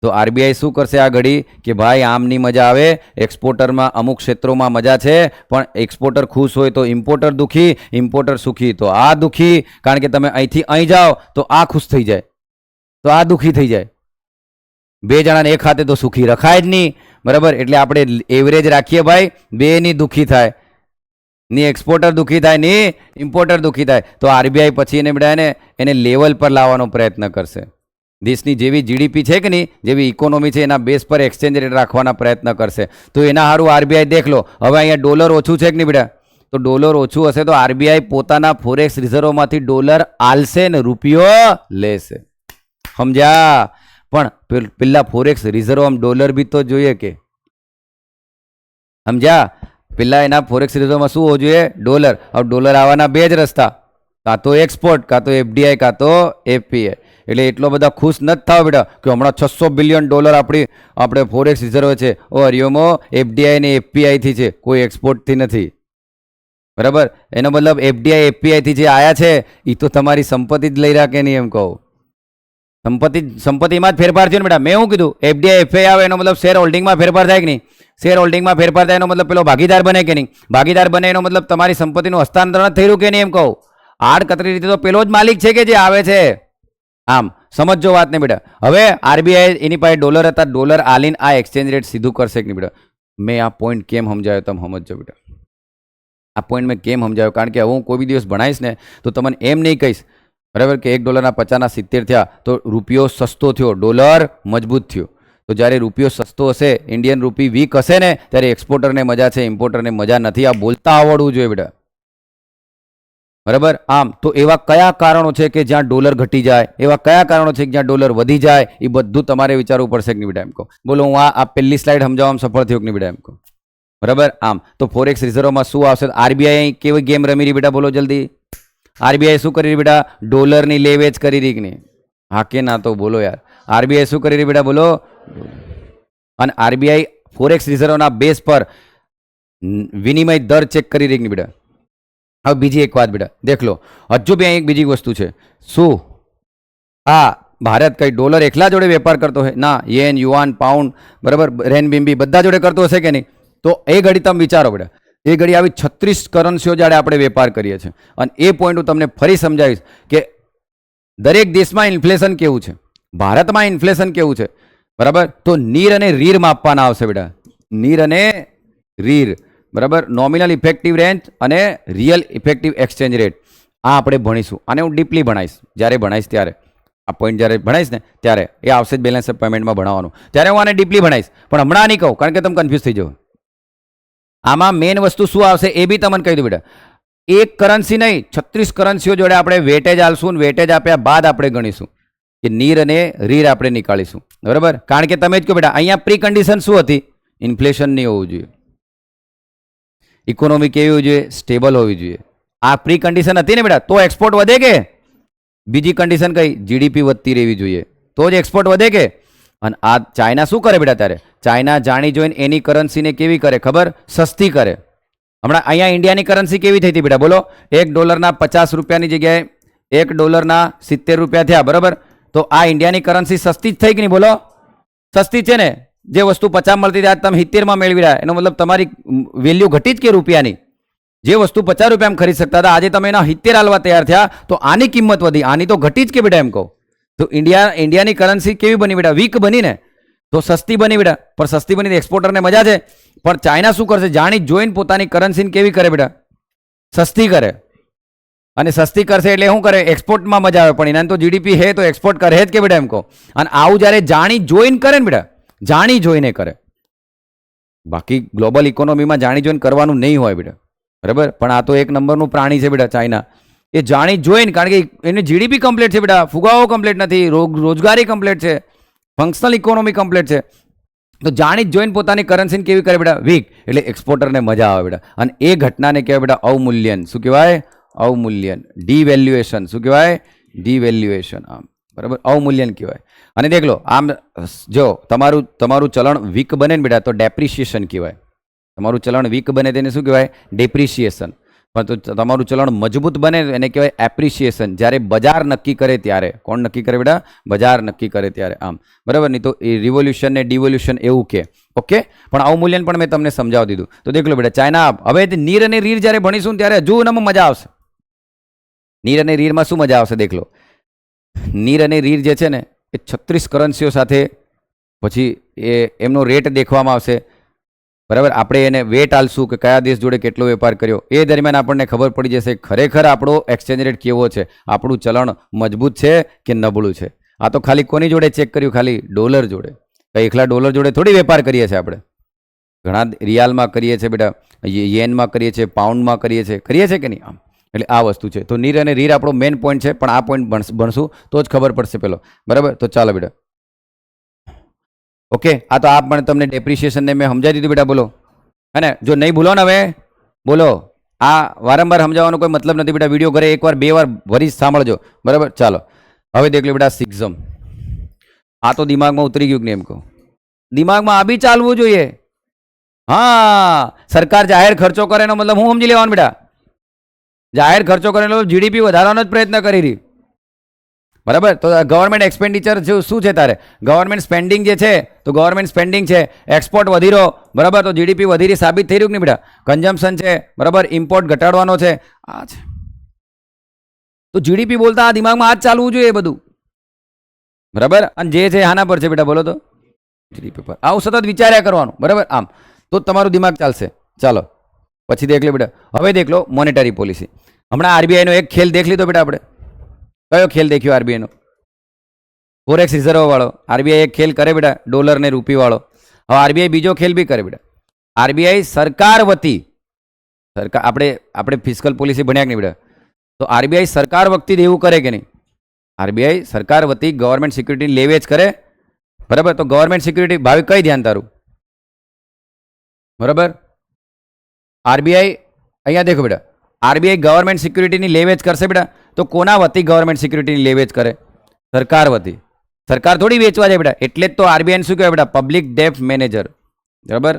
તો આરબીઆઈ શું કરશે આ ઘડી કે ભાઈ આમની મજા આવે, એક્સપોર્ટરમાં અમુક ક્ષેત્રોમાં મજા છે, પણ એક્સપોર્ટર ખુશ હોય તો ઇમ્પોર્ટર દુઃખી, ઇમ્પોર્ટર સુખી તો આ દુઃખી. કારણ કે તમે અહીંથી અહીં જાઓ તો આ ખુશ થઈ જાય, તો આ દુઃખી થઈ જાય. બે જણાને એક હાથે તો સુખી રખાય જ નહીં, બરાબર? એટલે આપણે એવરેજ રાખીએ ભાઈ, બેની દુઃખી થાય. ની એક્સપોર્ટર દુઃખી થાય, ની ઇમ્પોર્ટર દુઃખી થાય. તો આરબીઆઈ પછી એને બેટા એને લેવલ પર લાવવાનો પ્રયત્ન કરશે. દેશની જેવી જીડીપી છે કે નહીં, જેવી ઇકોનોમી છે એના બેઝ પર એક્સચેન્જ રેટ રાખવાના પ્રયત્ન કરશે. તો એના સારું આરબીઆઈ દેખ લો. હવે અહીંયા ડોલર ઓછું છે કે નહીં બેટા? તો ડોલર ઓછું હશે તો આરબીઆઈ પોતાના ફોરેક્સ રિઝર્વમાંથી ડોલર આલશે ને રૂપિયો લેશે. સમજ્યા? પણ પેલા ફોરેક્સ રિઝર્વ આમ ડોલર બી તો જોઈએ કે? સમજ્યા? પેલા એના ફોરેક્સ રિઝર્વમાં શું હોવું જોઈએ? ડોલર. હવે ડોલર આવવાના બે જ રસ્તા, કાં તો એક્સપોર્ટ, કાં તો એફડીઆઈ, કાં તો એફપીઆઈ. એટલે એટલો બધા ખુશ નથી થાવ બેટા કે હમણાં $600 બિલિયન આપણે ફોરેક્સ રિઝર્વ છે. ઓ હરિઓમો, એફડીઆઈ ને એફપીઆઈથી છે, કોઈ એક્સપોર્ટથી નથી, બરાબર? એનો મતલબ એફડીઆઈ એફપીઆઈથી જે આયા છે એ તો તમારી સંપત્તિ જ લઈ રહ્યા કે નહીં? એમ કહું. સંપત્તિમાં જ ફેરફાર થયો ને બેટા. મેં શું કીધું? એફડીઆઈ એફઆઈ આવે એનો મતલબ શેર હોલ્ડિંગમાં ફેરફાર થાય કે નહીં? શેર હોલ્ડિંગમાં ફેરફાર થાય એનો મતલબ પેલો ભાગીદાર બને કે નહીં? ભાગીદાર બને એનો મતલબ તમારી સંપત્તિનું હસ્તાંતરણ થઈ રહ્યું કે નહીં? એમ કહું. આડકતરી રીતે તો પેલો જ માલિક છે કે જે આવે છે. આમ સમજો વાતને બેટા. હવે આરબીઆઈ એની પાસે ડોલર હતા, ડોલર આલીને આ એક્સચેન્જ રેટ સીધું કરશે કે નહીં બેટા? મેં આ પોઈન્ટ કેમ સમજાવ્યો તમે સમજો બેટા. આ પોઈન્ટ મેં કેમ સમજાવ્યો? કારણ કે હવે હું કોઈ બી દિવસ ભણાવીશ ને તો તમને એમ નહીં કહીશ બરાબર કે $1.50 થયા તો રૂપિયો સસ્તો થયો, ડોલર મજબૂત થયો. તો જ્યારે રૂપિયો સસ્તો હશે, ઇન્ડિયન રૂપી વીક હશે ને, ત્યારે એક્સપોર્ટરને મજા છે, ઇમ્પોર્ટરને મજા નથી. આ બોલતા આવડવું જોઈએ બેટા. બરાબર. આમ તો એવા કયા કારણો છે કે જ્યાં ડોલર ઘટી જાય, એવા કયા કારણો છે કે જ્યાં ડોલર વધી જાય, એ બધું તમારે વિચારવું પડશે કે નહીં બેટા? એમ કહો. બોલો, હું આ પહેલી સ્લાઇડ સમજાવવામાં સફળ થયો કે નહીં બેટા? એમ કહો. બરાબર. આમ તો ફોરેક્સ રિઝર્વમાં શું આવશે? આરબીઆઈ કેવી ગેમ રમી રહી બેટા? બોલો જલ્દી. આરબીઆઈ શું કરી રહી બેટા? ડોલરની લે વેચ કરી રહી કે નહીં? હા કે ના? તો બોલો યાર. આરબીઆઈ શું કરી રહી બેટા? બોલો. અને આરબીઆઈ ફોરેક્સ રિઝર્વના બેઝ પર વિનિમય દર ચેક કરી રહી કે નહીં બેટા? હવે બીજી એક વાત બેટા દેખ લો, હજુ બી અહીં એક બીજી વસ્તુ છે. શું આ ભારત કઈ ડોલર એકલા જોડે વેપાર કરતો હોય? ના, યેન, યુઆન, પાઉન્ડ, બરાબર, રેનબીમ્બી બધા જોડે કરતો હશે કે નહીં? તો એ ઘડી તમે વિચારો બેટા, એ ઘડી આવી 36 કરન્સીઓ જ્યારે આપણે વેપાર કરીએ છીએ. અને એ પોઈન્ટ હું તમને ફરી સમજાવીશ કે દરેક દેશમાં ઇન્ફ્લેશન કેવું છે, ભારતમાં ઇન્ફ્લેશન કેવું છે. બરાબર. તો નીર અને રીર માપવાના આવશે બેટા. નીર અને રીર, બરાબર, નોમિનલ ઇફેક્ટિવ રેન્જ અને રિયલ ઇફેક્ટિવ એક્સચેન્જ રેટ. આ આપણે ભણીશું. આને હું ડીપલી ભણાવીશ જ્યારે ભણાવીશ ત્યારે. આ પોઈન્ટ જ્યારે ભણાવીશ ને ત્યારે એ આવશે જ બેલેન્સ ઓફ પેમેન્ટમાં ભણાવવાનું. ત્યારે હું આને ડીપલી ભણાવીશ, પણ હમણાં નહીં કહું, કારણ કે તમે કન્ફ્યુઝ થઈ જાઓ. આમાં મેઇન વસ્તુ શું આવશે એ બી તમને કહી દઉં બેટા. એક કરન્સી નહીં, 36 કરન્સીઓ જોડે આપણે વેટેજ આલશું. વેટેજ આપ્યા બાદ આપણે ગણીશું કે નીર અને રીર આપણે નીકાળીશું. બરાબર. કારણ કે તમે જ કહો બેટા, અહીંયા પ્રી કન્ડિશન શું હતી? ઇન્ફ્લેશન નહીં હોવું જોઈએ, ઇકોનોમી કેવી હોવી જોઈએ? સ્ટેબલ હોવી જોઈએ. આ પ્રી કન્ડિશન હતી ને બેટા, તો એક્સપોર્ટ વધે કે? બીજી કન્ડિશન કઈ? જીડીપી વધતી રહેવી જોઈએ, તો જ એક્સપોર્ટ વધે કે? અને આ ચાઇના શું કરે બેટા? ત્યારે ચાઇના જાણી જોઈને એની કરન્સીને કેવી કરે ખબર? સસ્તી કરે. હમણાં અહીંયા ઇન્ડિયાની કરન્સી કેવી થઈ હતી બેટા? બોલો. $1 50 જગ્યાએ $1 70 થયા. બરાબર. તો આ ઇન્ડિયાની કરન્સી સસ્તી જ થઈ કે નહીં? બોલો. સસ્તી છે ને? જે વસ્તુ 50 મળતી હતી આજ તમે 70 મેળવી રહ્યા, એનો મતલબ તમારી વેલ્યુ ઘટી જ કે રૂપિયાની? જે વસ્તુ ₹50 ખરીદ શકતા હતા, આજે તમે એના 70 હાલવા તૈયાર થયા, તો આની કિંમત વધી, આની તો ઘટી જ કે બેટા? એમ કહો. તો ઇન્ડિયાની કરન્સી કેવી બની બેટા? વીક બની ને? તો સસ્તી બની બેટા. પણ સસ્તી બની એક્સપોર્ટરને મજા છે. પણ ચાઇના શું કરશે? જાણી જોઈને પોતાની કરન્સીને કેવી કરે બેટા? સસ્તી કરે. અને સસ્તી કરશે એટલે શું કરે? એક્સપોર્ટમાં મજા આવે. પણ એના તો જીડીપી હે તો એક્સપોર્ટ કરે જ કે બેટા? એમ કહો. અને આવું જ્યારે જાણી જોઈને કરે ને બેટા, જાણી જોઈને કરે. બાકી ગ્લોબલ ઇકોનોમીમાં જાણી જોઈને કરવાનું નહીં હોય બેટા. બરાબર. પણ આ તો એક નંબરનું પ્રાણી છે બેટા ચાઇના. એ જાણી જોઈને, કારણ કે એને જીડીપી કમ્પ્લીટ છે બેટા, ફુગાવો કમ્પ્લીટ નથી, રોજગારી કમ્પ્લીટ છે, ફંક્શનલ ઇકોનોમી કમ્પ્લીટ છે. તો જાણી જોઈને પોતાની કરન્સીને કેવી કરે બેટા? વીક. એટલે એક્સપોર્ટરને મજા આવે બેટા. અને એ ઘટનાને કહેવાય બેટા અવમૂલ્યન. શું કહેવાય? અવમૂલ્યન. ડીવેલ્યુએશન. શું કહેવાય? ડીવેલ્યુએશન. આમ બરાબર, અવમૂલ્યન કહેવાય. અને દેખ લો, આમ જો તમારું ચલણ વીક બને ને બેટા, તો ડેપ્રિશિએશન કહેવાય. તમારું ચલણ વીક બને તેને શું કહેવાય? ડેપ્રિશિએશન. પણ તો તમારું ચલણ મજબૂત બને એને કહેવાય એપ્રિશિએશન. જ્યારે બજાર નક્કી કરે ત્યારે. કોણ નક્કી કરે બેટા? બજાર નક્કી કરે ત્યારે. આમ બરાબર. નહીં તો એ રિવોલ્યુશન ને ડિવોલ્યુશન એવું કે. ઓકે. પણ અવમૂલ્યન પણ મેં તમને સમજાવી દીધું. તો દેખ લો બેટા, ચાઇના હવે નીર અને રીર જ્યારે ભણીશું ત્યારે હજુ એનામાં મજા આવશે. નીર અને રીરમાં શું મજા આવશે? દેખ લો, નીર અને રીર જે છે ને એ 36 કરન્સીઓ સાથે પછી એમનો રેટ દેખવામાં આવશે. બરાબર. આપણે એને વેટ આલશું કે કયા દેશ જોડે કેટલો વેપાર કર્યો. એ દરમિયાન આપણને ખબર પડી જશે ખરેખર આપણો એક્સચેન્જ રેટ કેવો છે, આપણું ચલણ મજબૂત છે કે નબળું છે. આ તો ખાલી કોની જોડે ચેક કર્યું? ખાલી ડોલર જોડે. એકલા ડોલર જોડે થોડી વેપાર કરીએ છીએ આપણે. ઘણા રિયાલમાં કરીએ છીએ બેટા, યેનમાં કરીએ છીએ, પાઉન્ડમાં કરીએ છીએ કે નહીં? આમ એટલે આ વસ્તુ છે. તો નીર અને રીર આપણો મેઇન પોઈન્ટ છે, પણ આ પોઈન્ટ ભણશું તો જ ખબર પડશે પેલો. બરાબર. તો ચાલો બેટા. ઓકે. આ તો આપ પણ તમને ડેપ્રિશિએશનને મેં સમજાવી દીધું બેટા. બોલો. હે ને? જો નહીં ભૂલો ને હવે બોલો. આ વારંવાર સમજાવવાનો કોઈ મતલબ નથી બેટા. વિડીયો ઘરે એકવાર 2 વાર ભરી સાંભળજો. બરાબર. ચાલો હવે દેખ લો બેટા સિક્ઝમ. આ તો દિમાગમાં ઉતરી ગયું કે નહીં? એમ કહો. દિમાગમાં આ બી ચાલવું જોઈએ. હા, સરકાર જાહેર ખર્ચો કરે એનો મતલબ હું સમજી લેવાનું બેટા? જાહેર ખર્ચો કરેલો જીડીપી વધારવાનો જ પ્રયત્ન કરી રહી. બરાબર. તો ગવર્મેન્ટ એક્સપેન્ડિચર શું છે તારે? ગવર્મેન્ટ સ્પેન્ડિંગ જે છે, તો ગવર્મેન્ટ સ્પેન્ડિંગ છે. એક્સપોર્ટ વધી રહ્યો. બરાબર. તો જીડીપી વધી રહી સાબિત થઈ રહ્યું કે નહીં બેટા? કન્ઝમ્પશન છે. બરાબર. ઇમ્પોર્ટ ઘટાડવાનો છે. આ છે. તો જીડીપી બોલતા આ દિમાગમાં આ જ ચાલવું જોઈએ બધું. બરાબર. અને જે છે આના પર છે બેટા? બોલો તો જીડીપી પર. આવું સતત વિચાર્યા કરવાનું. બરાબર. આમ તો તમારું દિમાગ ચાલશે. ચાલો પછી દેખ લો બેટા. હવે દેખ લો મોનેટરી પોલિસી. હમણાં આરબીઆઈનો એક ખેલ દેખ લીધો બેટા આપણે. કયો ખેલ દેખ્યો આરબીઆઈનો? ફોરેક્સ રિઝર્વ વાળો. આરબીઆઈ એક ખેલ કરે બેટા, ડોલર ને રૂપી વાળો. હવે આરબીઆઈ બીજો ખેલ બી કરે બેટા. આરબીઆઈ સરકાર વતી, સરકાર આપણે ફિસ્કલ પોલિસી ભણ્યા કે નહીં બેટા? તો આરબીઆઈ સરકાર વતી દેવું કરે કે નહીં? આરબીઆઈ સરકાર વતી ગવર્મેન્ટ સિક્યુરિટી લેવેચ કરે, બરાબર? તો ગવર્મેન્ટ સિક્યુરિટી ભાવે કઈ ધ્યાન તારું, બરાબર? આરબીઆઈ અહીંયા દેખો બેટા, આરબીઆઈ ગવર્મેન્ટ સિક્યુરિટીની લેવેચ કરશે બેટા, તો કોના વતી ગવર્મેન્ટ સિક્યુરિટીની લેવેચ કરે? સરકાર વતી. સરકાર થોડી વેચવા જાય બેટા, એટલે જ તો આરબીઆઈ શું કહેવાય બેટા? પબ્લિક ડેપ્ટ મેનેજર, બરાબર?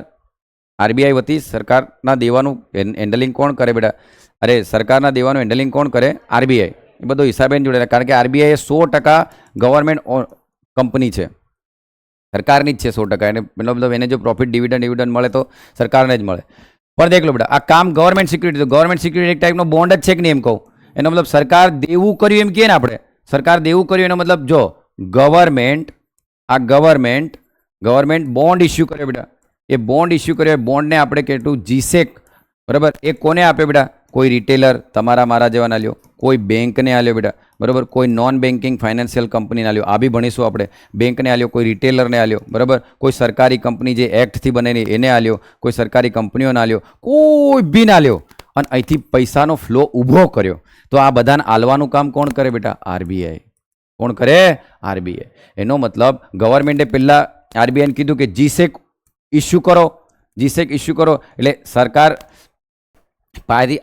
આરબીઆઈ વતી સરકારના દેવાનું હેન્ડલિંગ કોણ કરે બેટા? અરે સરકારના દેવાનું હેન્ડલિંગ કોણ કરે? આરબીઆઈ. એ બધો હિસાબે જોડેલા, કારણ કે આરબીઆઈ 100% ગવર્મેન્ટ કંપની છે, સરકારની જ છે 100%. એને મતલબ એને જો પ્રોફિટ ડિવિડન્ડ મળે તો સરકારને જ મળે. પણ દેખ લો બેટા, આ કામ ગવર્મેન્ટ સિક્યુરિટી, તો ગવર્મેન્ટ સિક્યુરિટી એક ટાઈપનો બોન્ડ જ છે કે નહીં એમ કહું? એનો મતલબ સરકાર દેવું કર્યું એમ કહે ને આપણે, સરકાર દેવું કર્યું એનો મતલબ જો ગવર્મેન્ટ બોન્ડ ઇસ્યુ કરે બેટા, એ બોન્ડ ઇસ્યુ કરે, બોન્ડને આપણે કેટલું જીસેક, બરાબર? એ કોને આપે બેટા? કોઈ રિટેલર, તમારા મારા જેવા ના લ્યો, કોઈ બેંકને આલ્યો બેટા, બરાબર? કોઈ નોન બેન્કિંગ ફાઇનાન્શિયલ કંપનીને આલ્યો, આ બી ભણીશું આપણે. બેંકને આલ્યો, કોઈ રિટેલરને આલ્યો, બરાબર? કોઈ સરકારી કંપની જે એક્ટથી બનેલી એને આલ્યો, કોઈ સરકારી કંપનીઓને આલ્યો, કોઈ બી ના આલ્યો, અને અહીંથી પૈસાનો ફ્લો ઊભો કર્યો. તો આ બધાને આલવાનું કામ કોણ કરે બેટા? આરબીઆઈ. કોણ કરે? આરબીઆઈ. એનો મતલબ ગવર્મેન્ટે પહેલાં આરબીઆઈને કીધું કે જીસેક ઇસ્યુ કરો, જીસેક ઇસ્યુ કરો, એટલે સરકાર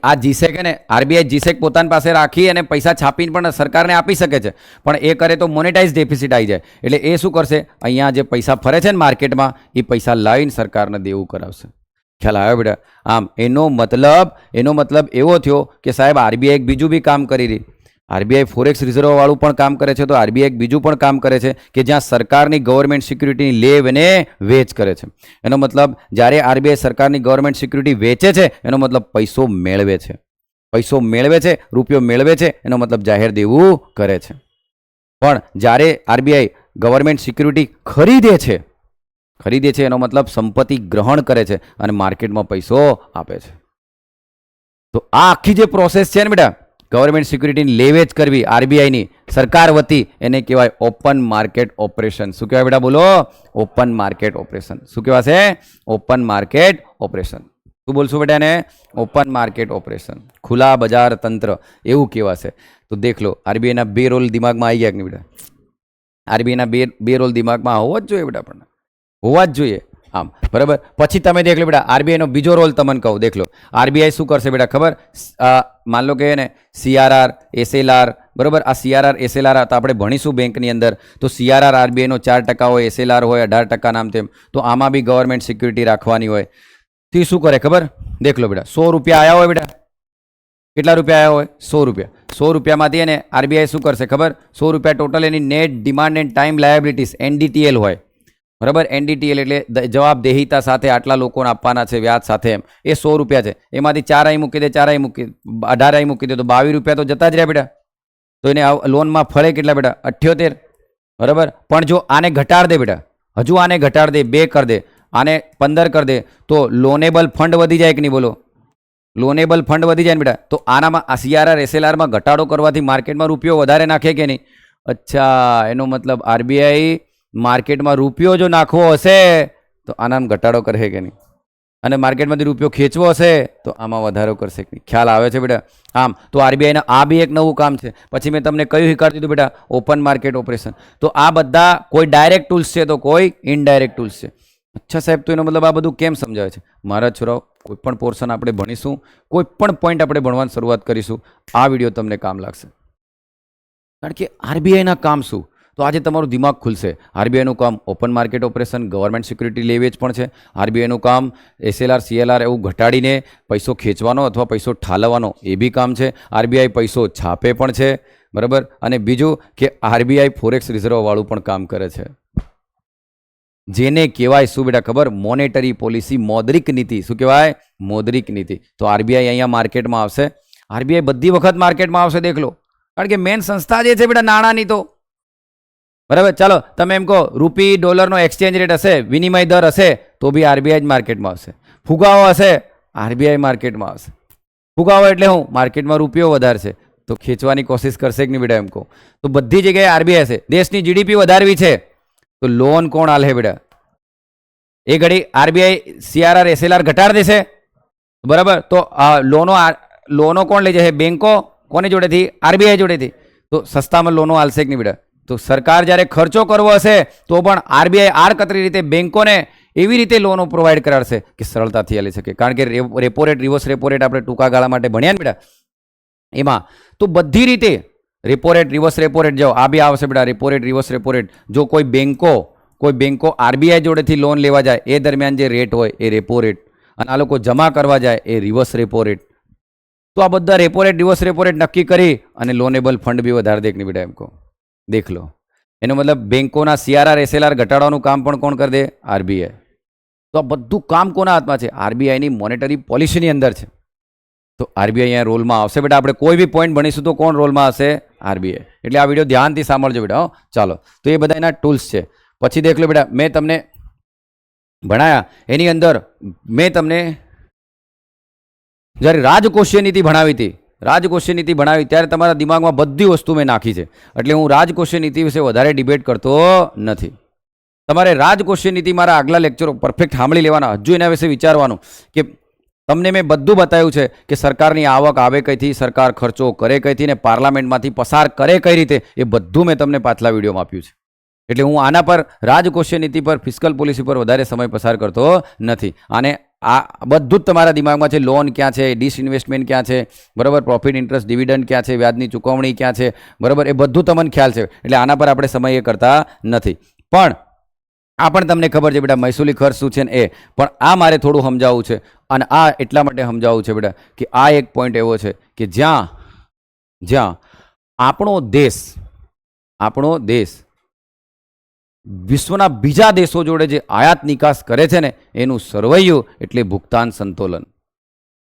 આ જીસેક ને આરબીઆઈ જીસેક પોતાની પાસે રાખી અને પૈસા છાપીને પણ સરકારને આપી શકે છે, પણ એ કરે તો મોનેટાઇઝ ડેફિસિટ આવી જાય. એટલે એ શું કરશે? અહીંયા જે પૈસા ફરે છે ને માર્કેટમાં, એ પૈસા લાવીને સરકારને દેવું કરાવશે. ખ્યાલ આવ્યો બેટા? આમ એનો મતલબ એવો થયો કે સાહેબ આરબીઆઈ એક બીજું બી કામ કરી રહી. આરબીઆઈ ફોરેક્સ રિઝર્વ વાળું પણ કામ કરે છે, તો આરબીઆઈ એક બીજું પણ કામ કરે છે કે જ્યાં સરકારની ગવર્મેન્ટ સિક્યુરિટીની લેવ અને વેચ કરે છે. એનો મતલબ જ્યારે આરબીઆઈ સરકારની ગવર્મેન્ટ સિક્યુરિટી વેચે છે, એનો મતલબ પૈસો મેળવે છે, રૂપિયો મેળવે છે, એનો મતલબ જાહેર દેવું કરે છે. પણ જ્યારે આરબીઆઈ ગવર્મેન્ટ સિક્યુરિટી ખરીદે છે એનો મતલબ સંપત્તિ ગ્રહણ કરે છે અને માર્કેટમાં પૈસો આપે છે. તો આ આખી જે પ્રોસેસ છે ને બેટા, ગવર્મેન્ટ સિક્યુરિટીની લેવેચ કરવી આરબીઆઈની સરકાર વતી, એને કહેવાય ઓપન માર્કેટ ઓપરેશન. શું કહેવાય બેટા? બોલો. Open market operation. શું કહેવાશે? Open market operation. શું બોલશું બેટા એને? ઓપન માર્કેટ ઓપરેશન, ખુલ્લા બજાર તંત્ર એવું કહેવાશે. તો દેખ લો, આરબીઆઈના 2 રોલ દિમાગમાં આવી ગયા કે નહીં બેટા? આરબીઆઈના બે રોલ દિમાગમાં હોવા જ જોઈએ બેટા, આપણને હોવા જ જોઈએ. આમ બરાબર. પછી તમે દેખ લો બેટા, આરબીઆઈનો બીજો રોલ તમને કહું. દેખ લો, આરબીઆઈ શું કરશે બેટા ખબર? માન લો કે ને સીઆરઆર, એસએલઆર, બરાબર? આ સીઆરઆર એસએલઆર તો આપણે ભણીશું બેંકની અંદર. તો સીઆરઆર આરબીઆઈનો 4% હોય, એસએલઆર હોય 18% નામ તેમ. તો આમાં બી ગવર્મેન્ટ સિક્યુરિટી રાખવાની હોય. તો એ શું કરે ખબર? દેખ લો બેટા, 100 રૂપિયા આવ્યા હોય બેટા, કેટલા રૂપિયા આવ્યા હોય? 100 રૂપિયા. 100 રૂપિયામાંથી એને આરબીઆઈ શું કરશે ખબર? 100 રૂપિયા ટોટલ એની net demand and time liabilities NDTL હોય, બરાબર? એનડીટીએલ એટલે જવાબદેહિતા સાથે આટલા લોકોને આપવાના છે વ્યાજ સાથે, એમ એ 100 રૂપિયા છે. એમાંથી 4 અહીં મૂકી દે, 4 અહીં મૂકી 18 અહીં મૂકી દે, તો 22 રૂપિયા તો જતા જ રહ્યા બેટા. તો એને લોનમાં ફળે કેટલા બેટા? 78, બરાબર? પણ જો આને ઘટાડ દે બેટા, હજુ આને ઘટાડ દે, 2 કરી દે, આને 15 કરી દે, તો લોનેબલ ફંડ વધી જાય કે નહીં? બોલો. લોનેબલ ફંડ વધી જાય ને બેટા. તો આનામાં આ સીઆરઆર એસએલઆરમાં ઘટાડો કરવાથી માર્કેટમાં રૂપિયો વધારે નાખે કે નહીં? અચ્છા, એનો મતલબ આરબીઆઈ માર્કેટમાં રૂપિયો જો નાખવો હશે તો આનામાં ઘટાડો કરશે કે નહીં? અને માર્કેટમાંથી રૂપિયો ખેંચવો હશે તો આમાં વધારો કરશે કે નહીં? ખ્યાલ આવે છે બેટા? આમ તો આરબીઆઈના આ બી એક નવું કામ છે. પછી મેં તમને કયું શીખવાડી દીધું બેટા? Open market operation. તો આ બધા કોઈ ડાયરેક્ટ ટૂલ્સ છે તો કોઈ ઇનડાયરેક્ટ ટૂલ્સ છે. અચ્છા સાહેબ, તો એનો મતલબ આ બધું કેમ સમજાવે છે? મારા છોરાઓ, કોઈ પણ પોર્શન આપણે ભણીશું, કોઈ પણ પોઈન્ટ આપણે ભણવાની શરૂઆત કરીશું, આ વિડીયો તમને કામ લાગશે. કારણ કે આરબીઆઈના કામ શું? તો આજે તમારું દિમાગ ખુલશે. આરબીઆઈનું કામ open market operation, government security લેવેચ પણ છે. આરબીઆઈનું કામ એસએલઆર સીએલઆર એવું ઘટાડીને પૈસો ખેંચવાનો અથવા પૈસો ઠાલવવાનો એ બી કામ છે. આરબીઆઈ પૈસો છાપે પણ છે, બરાબર? અને બીજું કે આરબીઆઈ ફોરેક્સ રિઝર્વ વાળું પણ કામ કરે છે, જેને કહેવાય શું બેટા ખબર? મોનેટરી પોલિસી, મૌદ્રિક નીતિ. શું કહેવાય? મૌદ્રિક નીતિ. તો આરબીઆઈ અહીંયા માર્કેટમાં આવશે. આરબીઆઈ બધી વખત માર્કેટમાં આવશે, દેખ લો, કારણ કે મેન સંસ્થા જે છે બેટા નાણાંની, તો બરાબર. ચાલો તમે એમ કહો, રૂપી ડોલરનો એક્સચેન્જ રેટ હશે, વિનિમય દર હશે, તો બી આરબીઆઈ જ માર્કેટમાં આવશે. ફુગાવો હશે, આરબીઆઈ માર્કેટમાં આવશે. ફુગાવો એટલે હું? માર્કેટમાં રૂપિયો વધારશે. તો ખેંચવાની કોશિશ કરશે કે નહીં બેટા એમ કહું. તો બધી જગ્યાએ આરબીઆઈ હશે. દેશની જીડીપી વધારવી છે તો લોન કોણ આલે બેટા? એ ઘડી આરબીઆઈ સીઆરઆર એસએલઆર ઘટાડી દેશે, બરાબર? તો લોનો કોણ લઈ જશે? બેંકો. કોની જોડેથી? આરબીઆઈ જોડેથી. તો સસ્તામાં લોનો આલશે કે નહીં બેટા? તો સરકાર જ્યારે ખર્ચો કરવો હશે તો પણ આરબીઆઈ આડકતરી રીતે બેંકોને એવી રીતે લોનો પ્રોવાઈડ કરાવશે કે સરળતાથી આલી શકે. કારણ કે repo rate, reverse repo rate આપણે ટૂંકા ગાળા માટે ભણ્યા ને બેટા, એમાં તો બધી રીતે repo rate, reverse repo rate જાઓ, આ બી આવશે બેટા, repo rate, reverse repo rate. જો કોઈ બેંકો આરબીઆઈ જોડેથી લોન લેવા જાય એ દરમિયાન જે રેટ હોય એ રેપો રેટ, અને આ લોકો જમા કરવા જાય એ રિવર્સ રેપો રેટ. તો આ બધા repo rate, reverse repo rate નક્કી કરી અને લોનેબલ ફંડ બી વધારે દે કે નહીં બેટા એમ કહો. દેખ લો, એનો મતલબ બેંકોના સીઆરઆર એસએલઆર ઘટાડવાનું કામ પણ કોણ કરી દે? આરબીઆઈ. તો આ બધું કામ કોના હાથમાં છે? આરબીઆઈની મોનેટરી પોલિસીની અંદર છે. તો આરબીઆઈ અહીંયા રોલમાં આવશે બેટા. આપણે કોઈ બી પોઈન્ટ ભણીશું તો કોણ રોલમાં હશે? આરબીઆઈ. એટલે આ વિડીયો ધ્યાનથી સાંભળજો બેટા. ચાલો, તો એ બધા એના ટૂલ્સ છે. પછી દેખ લો બેટા, મેં તમને ભણાયા એની અંદર મેં તમને જ્યારે રાજકોષીય નીતિ ભણાવી હતી, ત્યારે તમારા દિમાગમાં બધી વસ્તુ મેં નાખી છે. એટલે હું રાજકોષીય નીતિ વિશે વધારે ડિબેટ કરતો નથી. તમારે રાજકોષીય નીતિ મારા આગલા લેક્ચરો પરફેક્ટ સાંભળી લેવાના. હજુ એના વિશે વિચારવાનું કે તમને મેં બધું બતાવ્યું છે કે સરકારની આવક આવે કઈથી, સરકાર ખર્ચો કરે કઈથી, ને પાર્લામેન્ટમાંથી પસાર કરે કઈ રીતે, એ બધું મેં તમને પાછલા વિડીયોમાં આપ્યું છે. એટલે હું આના પર, રાજકોષીય નીતિ પર, ફિસ્કલ પોલિસી પર વધારે સમય પસાર કરતો નથી. અને આ બધું જ તમારા દિમાગમાં છે. લોન ક્યાં છે, ડિસઇન્વેસ્ટમેન્ટ ક્યાં છે, બરાબર, પ્રોફિટ, ઇન્ટરેસ્ટ, ડિવિડન્ડ ક્યાં છે, વ્યાજની ચૂકવણી ક્યાં છે, બરાબર, એ બધું તમને ખ્યાલ છે. એટલે આના પર આપણે સમય એ કરતા નથી. પણ આ પણ તમને ખબર છે બેટા, મહેસૂલી ખર્ચ શું છે ને એ પણ આ મારે થોડું સમજાવવું છે. અને આ એટલા માટે સમજાવવું છે બેટા કે આ એક પોઈન્ટ એવો છે કે જ્યાં આપણો દેશ વિશ્વના બીજા દેશો જોડે જે આયાત નિકાસ કરે છે ને એનું સરવૈયું એટલે ભુગતાન સંતુલન,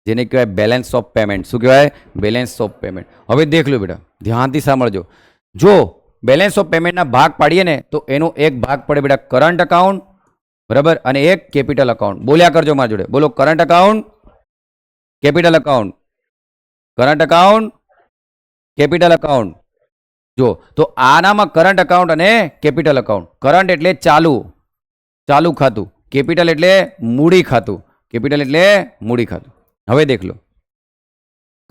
જેને કહેવાય બેલેન્સ ઓફ પેમેન્ટ. શું કહેવાય? Balance of payment. હવે દેખ લો બેટા, ધ્યાનથી સાંભળજો. જો બેલેન્સ ઓફ પેમેન્ટના ભાગ પાડીએ ને તો એનો એક ભાગ પડે બેટા કરંટ અકાઉન્ટ, બરાબર, અને એક કેપિટલ અકાઉન્ટ. બોલ્યા કરજો મારા જોડે, બોલો. Current account, capital account, current account, capital account. જો તો આનામાં કરંટ અકાઉન્ટ અને કેપિટલ અકાઉન્ટ. કરંટ એટલે ચાલુ ખાતું, કેપિટલ એટલે મૂડી ખાતું, હવે દેખ લો,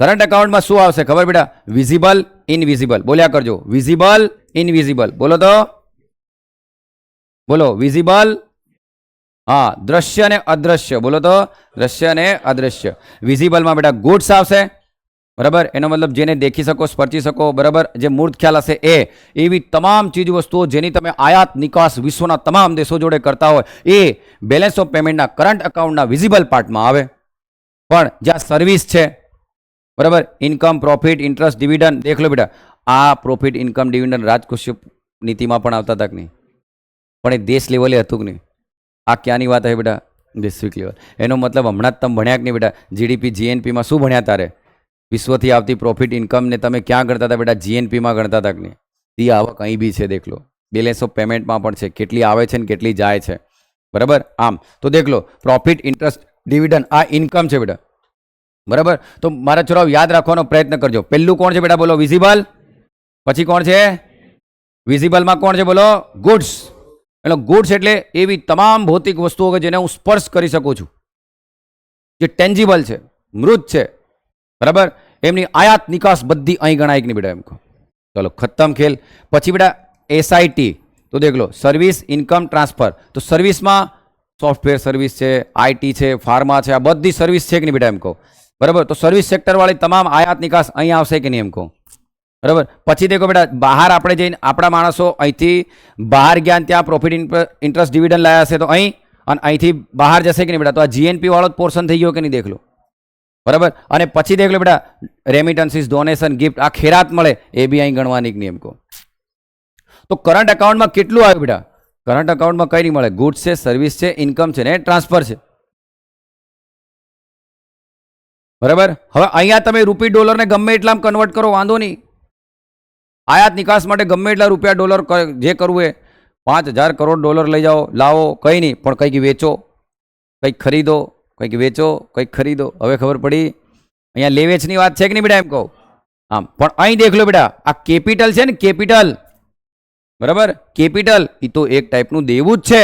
કરંટ અકાઉન્ટમાં શું આવશે ખબર બેટા? Visible, invisible. બોલ્યા કરજો, વિઝિબલ, ઇનવિઝિબલ. બોલો તો, બોલો. વિઝિબલ, હા, દ્રશ્ય અને અદ્રશ્ય. બોલો તો, દ્રશ્ય અને અદ્રશ્ય. વિઝિબલમાં બેટા ગુડ્સ આવશે, બરાબર, એનો મતલબ જેને દેખી શકો, સ્પર્શી શકો, બરાબર, જે મૂર્ત ખ્યાલ હશે એ, એવી તમામ ચીજ વસ્તુઓ જેની તમે આયાત નિકાસ વિશ્વના તમામ દેશો જોડે કરતા હોય એ બેલેન્સ ઓફ પેમેન્ટના કરંટ અકાઉન્ટના વિઝિબલ પાર્ટમાં આવે. પણ જ્યાં સર્વિસ છે, બરાબર, ઇન્કમ, પ્રોફિટ, ઇન્ટરેસ્ટ, ડિવિડન્ડ. દેખ લો બેટા, આ પ્રોફિટ, ઇન્કમ, ડિવિડન્ડ રાજકોષીય નીતિમાં પણ આવતા હતા કે નહીં? પણ એ દેશ લેવલે હતું કે નહીં? આ ક્યાંની વાત છે બેટા? વૈશ્વિક લેવલ. એનો મતલબ હમણાં જ તમે ભણ્યા કે નહીં બેટા? જીડીપી, જીએનપીમાં શું ભણ્યા તારે? વિશ્વથી આવતી પ્રોફિટ, ઇન્કમને તમે ક્યાં ગણતા હતા બેટા? જીએનપીમાં ગણતા હતા કે નહીં? એ આવક અહીં બી છે, દેખ લો. બેલેન્સ ઓફ પેમેન્ટમાં પણ છે, કેટલી આવે છે ને કેટલી જાય છે, બરાબર. આમ તો દેખ લો, પ્રોફિટ, ઇન્ટરેસ્ટ, ડિવિડન્ડ, આ ઇન્કમ છે બેટા, બરાબર. તો મારા છોરાઓ યાદ રાખવાનો પ્રયત્ન કરજો. પહેલું કોણ છે બેટા? બોલો, વિઝિબલ. પછી કોણ છે? વિઝિબલમાં કોણ છે? બોલો, ગુડ્સ. એટલે ગુડ્સ એટલે એવી તમામ ભૌતિક વસ્તુઓ કે જેને હું સ્પર્શ કરી શકું છું, જે ટેન્જિબલ છે, મૃત છે, બરાબર, એમની આયાત નિકાસ બધી અહીં ગણાય કે નહીં બેટા? એમ કહો. ચલો, ખતમ ખેલ. પછી બેટા એસઆઈટી. તો દેખ લો, સર્વિસ, ઇન્કમ, ટ્રાન્સફર. તો સર્વિસમાં સોફ્ટવેર સર્વિસ છે, આઈટી છે, ફાર્મા છે, આ બધી સર્વિસ છે કે નહીં બેટા? એમ કહો, બરાબર. તો સર્વિસ સેક્ટરવાળી તમામ આયાત નિકાસ અહીં આવશે કે નહીં? એમ કહો, બરાબર. પછી દેખો બેટા, બહાર આપણે જઈને આપણા માણસો અહીંથી બહાર ગયા ત્યાં પ્રોફિટ, ઇન્ટરેસ્ટ, ડિવિડન્ડ લાયા હશે તો અહીં, અને અહીંથી બહાર જશે કે નહીં બેટા? તો આ જીએનપી વાળો જ પોર્શન થઈ ગયો કે નહીં? દેખ લો, બરાબર. અને પછી દેખ લો બેટા, રેમિટન્સીસ, ડોનેશન, ગિફ્ટ, આ ખેરાત મળે એ બી અહીં ગણવાની કે નહીં? એમ કહો. તો કરંટ અકાઉન્ટમાં કેટલું આવ્યું બેટા? કરંટ અકાઉન્ટમાં કઈ નહીં મળે? ગુડ્સ છે, સર્વિસ છે, ઇન્કમ છે ને ટ્રાન્સફર છે, બરાબર. હવે અહીંયા તમે રૂપી ડોલરને ગમે એટલામાં કન્વર્ટ કરો, વાંધો નહીં. આયાત નિકાસ માટે ગમે એટલા રૂપિયા, ડોલર જે કરવું એ 5,000 કરોડ ડોલર લઈ જાઓ, લાવો, કંઈ નહીં. પણ કંઈક વેચો, કંઈક ખરીદો, કંઈક વેચો, કંઈક ખરીદો. હવે ખબર પડી? અહીંયા લે વેચની વાત છે કે નહીં બેટા? એમ કહો. આમ પણ અહીં દેખ લો બેટા, આ કેપિટલ છે ને, કેપિટલ, બરાબર, કેપિટલ એ તો એક ટાઈપનું દેવું જ છે.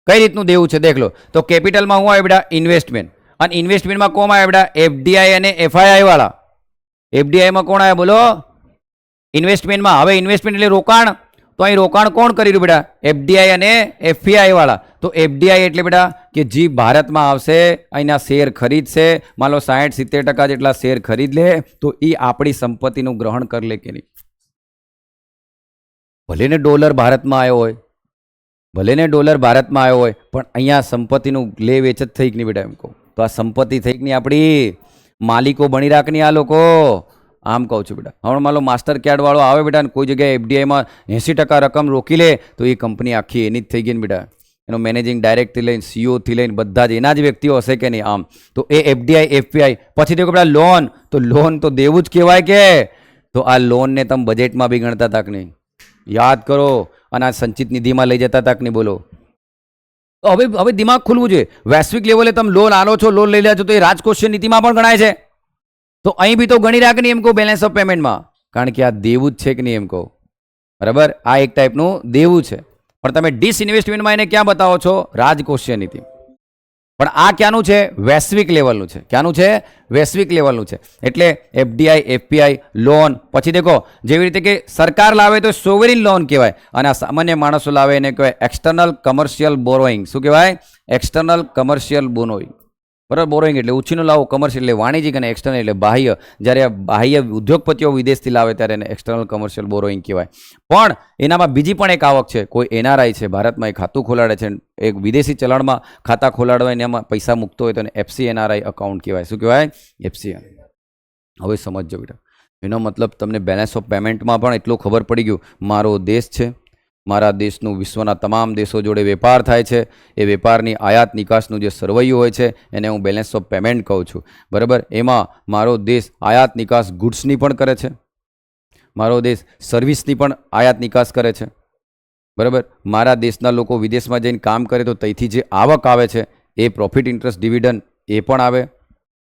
કઈ રીતનું દેવું છે દેખ લો. તો કેપિટલમાં શું આવે બેટા? ઇન્વેસ્ટમેન્ટ. અને ઇન્વેસ્ટમેન્ટમાં કોણ આવે બેટા? એફડીઆઈ અને એફઆઈઆઈ વાળા. એફડીઆઈમાં કોણ આવે બોલો? ઇન્વેસ્ટમેન્ટમાં. હવે ઇન્વેસ્ટમેન્ટ એટલે રોકાણ. તો અહીં રોકાણ કોણ કરી રહ્યું બેટા? એફડીઆઈ અને એફઆઈઆઈ વાળા. તો એફડીઆઈ એટલે બેટા કે જે ભારતમાં આવશે, અહીંના શેર ખરીદશે, માન લો 60-70% જેટલા શેર ખરીદ લે, તો એ આપણી સંપત્તિનું ગ્રહણ કરી લે કે નહીં? ભલે ને ડોલર ભારતમાં આવ્યો હોય, ભલે ને ડોલર ભારતમાં આવ્યો હોય, પણ અહીંયા સંપત્તિનું લે વેચ જ થઈ કે નહીં બેટા? એમ કહું તો આ સંપત્તિ થઈ કે નહીં આપણી? માલિકો બની રાખ નહીં આ લોકો. આમ કહું છું બેટા. હમણાં માનો માસ્ટર કાર્ડ વાળો આવે બેટા ને કોઈ જગ્યાએ એફડીઆઈમાં 80% રકમ રોકી લે, તો એ કંપની આખી એની જ થઈ ગઈ ને બેટા. એનો મેનેજિંગ ડાયરેક્ટરથી લઈને સીઈઓથી લઈને બધા જ એના જ વ્યક્તિઓ હશે કે નહીં? આમ તો એ એફડીઆઈ એફપીઆઈ. પછી દેખો બેટા લોન. તો લોન તો દેવું જ કહેવાય કે? તો આ લોનને તમે બજેટમાં બી ગણતા હતા કે નહીં? યાદ કરો. અને આ સંચિત નિધિમાં લઈ જતા હતા કે નહીં? બોલો. તો હવે દિમાગ ખુલવું જોઈએ. વૈશ્વિક લેવલે તમે લોન આલો છો, લોન લઈ લ્યા છો, તો એ રાજકોષીય નીતિમાં પણ ગણાય છે. તો અહીં બી તો ગણી રાખ નહીં એમ કહું બેલેન્સ ઓફ પેમેન્ટમાં. કારણ કે આ દેવું જ છે કે નહીં? એમ કહું બરાબર. આ એક ટાઈપનું દેવું છે. પણ તમે ડિસઇન્વેસ્ટમેન્ટમાં એને ક્યાં બતાવો છો? રાજકોષીય નીતિ. પણ આ ક્યાંનું છે? વૈશ્વિક લેવલનું છે. ક્યાંનું છે? વૈશ્વિક લેવલનું છે. એટલે એફડીઆઈ એફપીઆઈ લોન. પછી દેખો જેવી રીતે કે સરકાર લાવે તો સોવરિન લોન કહેવાય, અને આ સામાન્ય માણસો લાવે એને કહેવાય એક્સટર્નલ કમર્શિયલ બોરોઈંગ. શું કહેવાય? External commercial borrowing. બરાબર. બોરોઈંગ એટલે ઉછીનું લાવો, કમર્શિયલ એટલે વાણિજ્યિક, અને એક્સટર્નલ એટલે બાહ્ય. જ્યારે આ બાહ્ય ઉદ્યોગપતિઓ વિદેશથી લાવે ત્યારે એને એક્સટર્નલ કમર્શિયલ બોરોઈંગ કહેવાય. પણ એનામાં બીજી પણ એક આવક છે. કોઈ એનઆરઆઈ છે, ભારતમાં એક ખાતું ખોલાડે છે, એક વિદેશી ચલણમાં ખાતા ખોલાડવા એને એમાં પૈસા મૂકતો હોય તો એને એફસી એનઆરઆઈ અકાઉન્ટ કહેવાય. શું કહેવાય? એફસી. હવે સમજજો બેટા. એનો મતલબ તમને બેલેન્સ ઓફ પેમેન્ટમાં પણ એટલું ખબર પડી ગયું. મારો દેશ છે, મારા દેશનું વિશ્વના તમામ દેશો જોડે વેપાર થાય છે. એ વેપારની આયાત નિકાસનું જે સરવૈયું હોય છે એને હું બેલેન્સ ઓફ પેમેન્ટ કહું છું. બરાબર. એમાં મારો દેશ આયાત નિકાસ ગુડ્સની પણ કરે છે, મારો દેશ સર્વિસની પણ આયાત નિકાસ કરે છે. બરાબર. મારા દેશના લોકો વિદેશમાં જઈને કામ કરે તો ત્યાંથી જે આવક આવે છે એ પ્રોફિટ ઇન્ટરેસ્ટ ડિવિડન્ડ એ પણ આવે.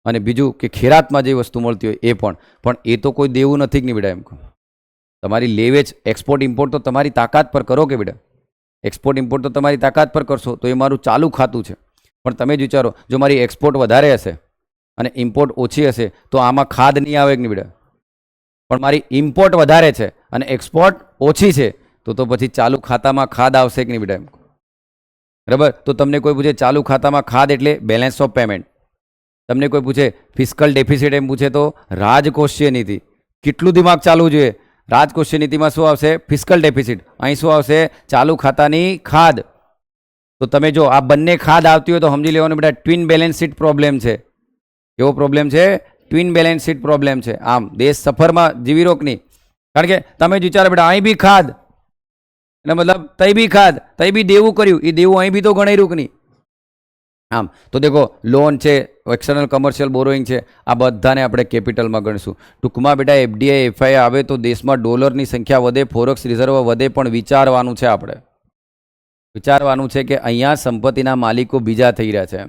અને બીજું કે ખેરાતમાં જે વસ્તુ મળતી હોય એ પણ એ તો કોઈ દેવું નથી કે નહીં બેટા? એમ કહું તમારી લેવેચ એક્સપોર્ટ ઇમ્પોર્ટ તો તમારી તાકાત પર કરો કે બેટા? એક્સપોર્ટ ઇમ્પોર્ટ તો તમારી તાકાત પર કરશો તો એ મારું ચાલુ ખાતું છે. પણ તમે જ વિચારો, જો મારી એક્સપોર્ટ વધારે હશે અને ઇમ્પોર્ટ ઓછી હશે તો આમાં ખાદ નહીં આવે કે નહીં બેટા? પણ મારી ઇમ્પોર્ટ વધારે છે અને એક્સપોર્ટ ઓછી છે તો પછી ચાલુ ખાતામાં ખાદ આવશે કે નહીં બેટા? એમ બરાબર. તો તમને કોઈ પૂછે ચાલુ ખાતામાં ખાદ એટલે બેલેન્સ ઓફ પેમેન્ટ. તમને કોઈ પૂછે ફિસ્કલ ડેફિસિટ એમ પૂછે તો રાજકોષીય નીતિ. કેટલું દિમાગ ચાલવું જોઈએ? રાજકોષીય નીતિમાં શું આવશે? Fiscal deficit. અહીં શું આવશે? ચાલુ ખાતાની ખાદ. તો તમે જો આ બંને ખાદ આવતી હોય તો સમજી લેવાનું બેટા ટ્વિન બેલેન્સ શીટ પ્રોબ્લેમ છે. કેવો પ્રોબ્લેમ છે? ટ્વિન બેલેન્સ શીટ પ્રોબ્લેમ છે. આમ દેશ સફરમાં જીવી રોક નહીં. કારણ કે તમે જ વિચારો બેટા અહીં બી ખાદ, એટલે મતલબ તઈ બી ખાદ, તઈ બી દેવું કર્યું, એ દેવું અહીં બી તો ગણાઈ રૂક નહીં. આમ તો દેખો લોન છે, એક્સટર્નલ કમર્શિયલ બોરોઈંગ છે, આ બધાને આપણે કેપિટલમાં ગણીશું. ટૂંકમાં બેટા એફડીઆઈ એફઆઈ આવે તો દેશમાં ડોલરની સંખ્યા વધે, ફોરેક્સ રિઝર્વ વધે, પણ વિચારવાનું છે આપણે. વિચારવાનું છે કે અહીંયા સંપત્તિના માલિકો બીજા થઈ રહ્યા છે.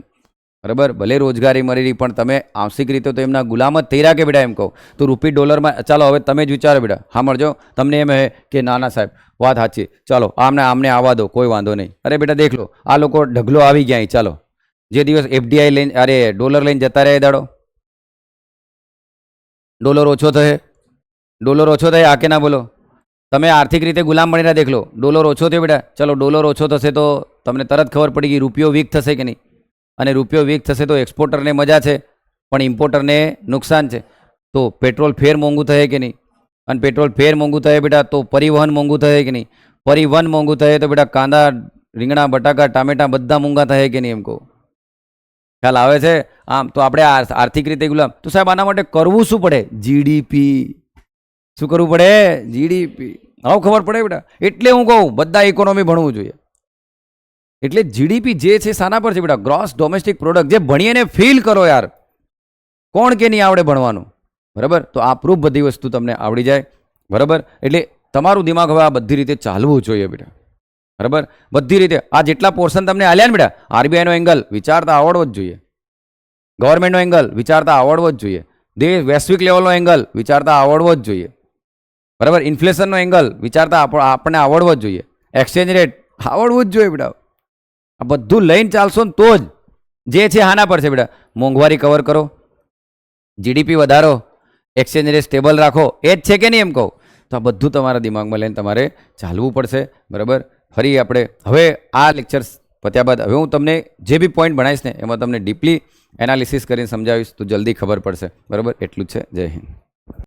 બરાબર. ભલે રોજગારી મળી રહી પણ તમે આંશિક રીતે તો એમના ગુલામ જ થઈ રહ્યા કે બેટા? એમ કહું તો રૂપી ડોલરમાં. ચાલો હવે તમે જ વિચારો બેટા. હા મળજો. તમને એમ હે કે ના ના સાહેબ વાત સાચી, ચાલો આમને આવવા દો, કોઈ વાંધો નહીં. અરે બેટા દેખ લો આ લોકો ઢગલો આવી ગયા. ચાલો જે દિવસ એફડીઆઈ લઈને ડોલર લઈને જતા રહે દાડો ડોલર ઓછો થશે, ડોલર ઓછો થાય. આ કે ના બોલો? તમે આર્થિક રીતે ગુલામ બની રહ્યા. દેખ લો ડોલર ઓછો થયો બેટા. ચલો ડોલર ઓછો થશે તો તમને તરત ખબર પડી ગઈ રૂપિયો વીક થશે કે નહીં? અને રૂપિયો વીક થશે તો એક્સપોર્ટરને મજા છે પણ ઇમ્પોર્ટરને નુકસાન છે. તો પેટ્રોલ ફેર મોંઘું થશે કે નહીં? અને પેટ્રોલ ફેર મોંઘું થશે બેટા તો પરિવહન મોંઘું થશે કે નહીં? પરિવહન મોંઘું થશે તો બેટા કાંદા, રીંગણા, બટાકા, ટામેટા બધા મોંઘા થશે કે નહીં? એમ કહું ખ્યાલ આવે છે? આમ તો આપણે આર્થિક રીતે ગુલામ. તો સાહેબ આના માટે કરવું શું પડે? જીડીપી. શું કરવું પડે? જીડીપી. હવે ખબર પડે બેટા. એટલે હું કહું બધા ઇકોનોમી ભણવું જોઈએ. એટલે જીડીપી જે છે શાના પર છે બેટા? Gross domestic product. જે ભણીએ ને ફીલ કરો યાર. કોણ કે નહીં આવડે ભણવાનું? બરાબર. તો આ પ્રૂફ બધી વસ્તુ તમને આવડી જાય. બરાબર. એટલે તમારું દિમાગ હવે આ બધી રીતે ચાલવું જોઈએ બેટા. બરાબર. બધી રીતે આ જેટલા પોર્શન તમને આલ્યા ને બેટા, આરબીઆઈનો એંગલ વિચારતા આવડવો જ જોઈએ, ગવર્મેન્ટનો એંગલ વિચારતા આવડવો જ જોઈએ. વૈશ્વિક લેવલનો એંગલ વિચારતા આવડવો જ જોઈએ, બરાબર. ઇન્ફ્લેશનનો એંગલ વિચારતા આપણને આવડવો જ જોઈએ. એક્સચેન્જ રેટ આવડવું જ જોઈએ બેટા. આ બધું લઈને ચાલશો ને તો જ જે છે હાના પર છે બેટા. મોંઘવારી કવર કરો, જીડીપી વધારો, એક્સચેન્જ રેટ સ્ટેબલ રાખો, એ જ છે કે નહીં એમ કહું. તો આ બધું તમારા દિમાગમાં લઈને તમારે ચાલવું પડશે, બરાબર. ફરી આપણે હવે આ લેક્ચર્સ પત્યા બાદ હવે હું તમને જે બી પોઈન્ટ ભણાવીશ ને એમાં તમને ડીપલી એનાલિસિસ કરીને સમજાવીશ તો જલ્દી ખબર પડશે, બરાબર. એટલું જ છે. જય હિન્દ.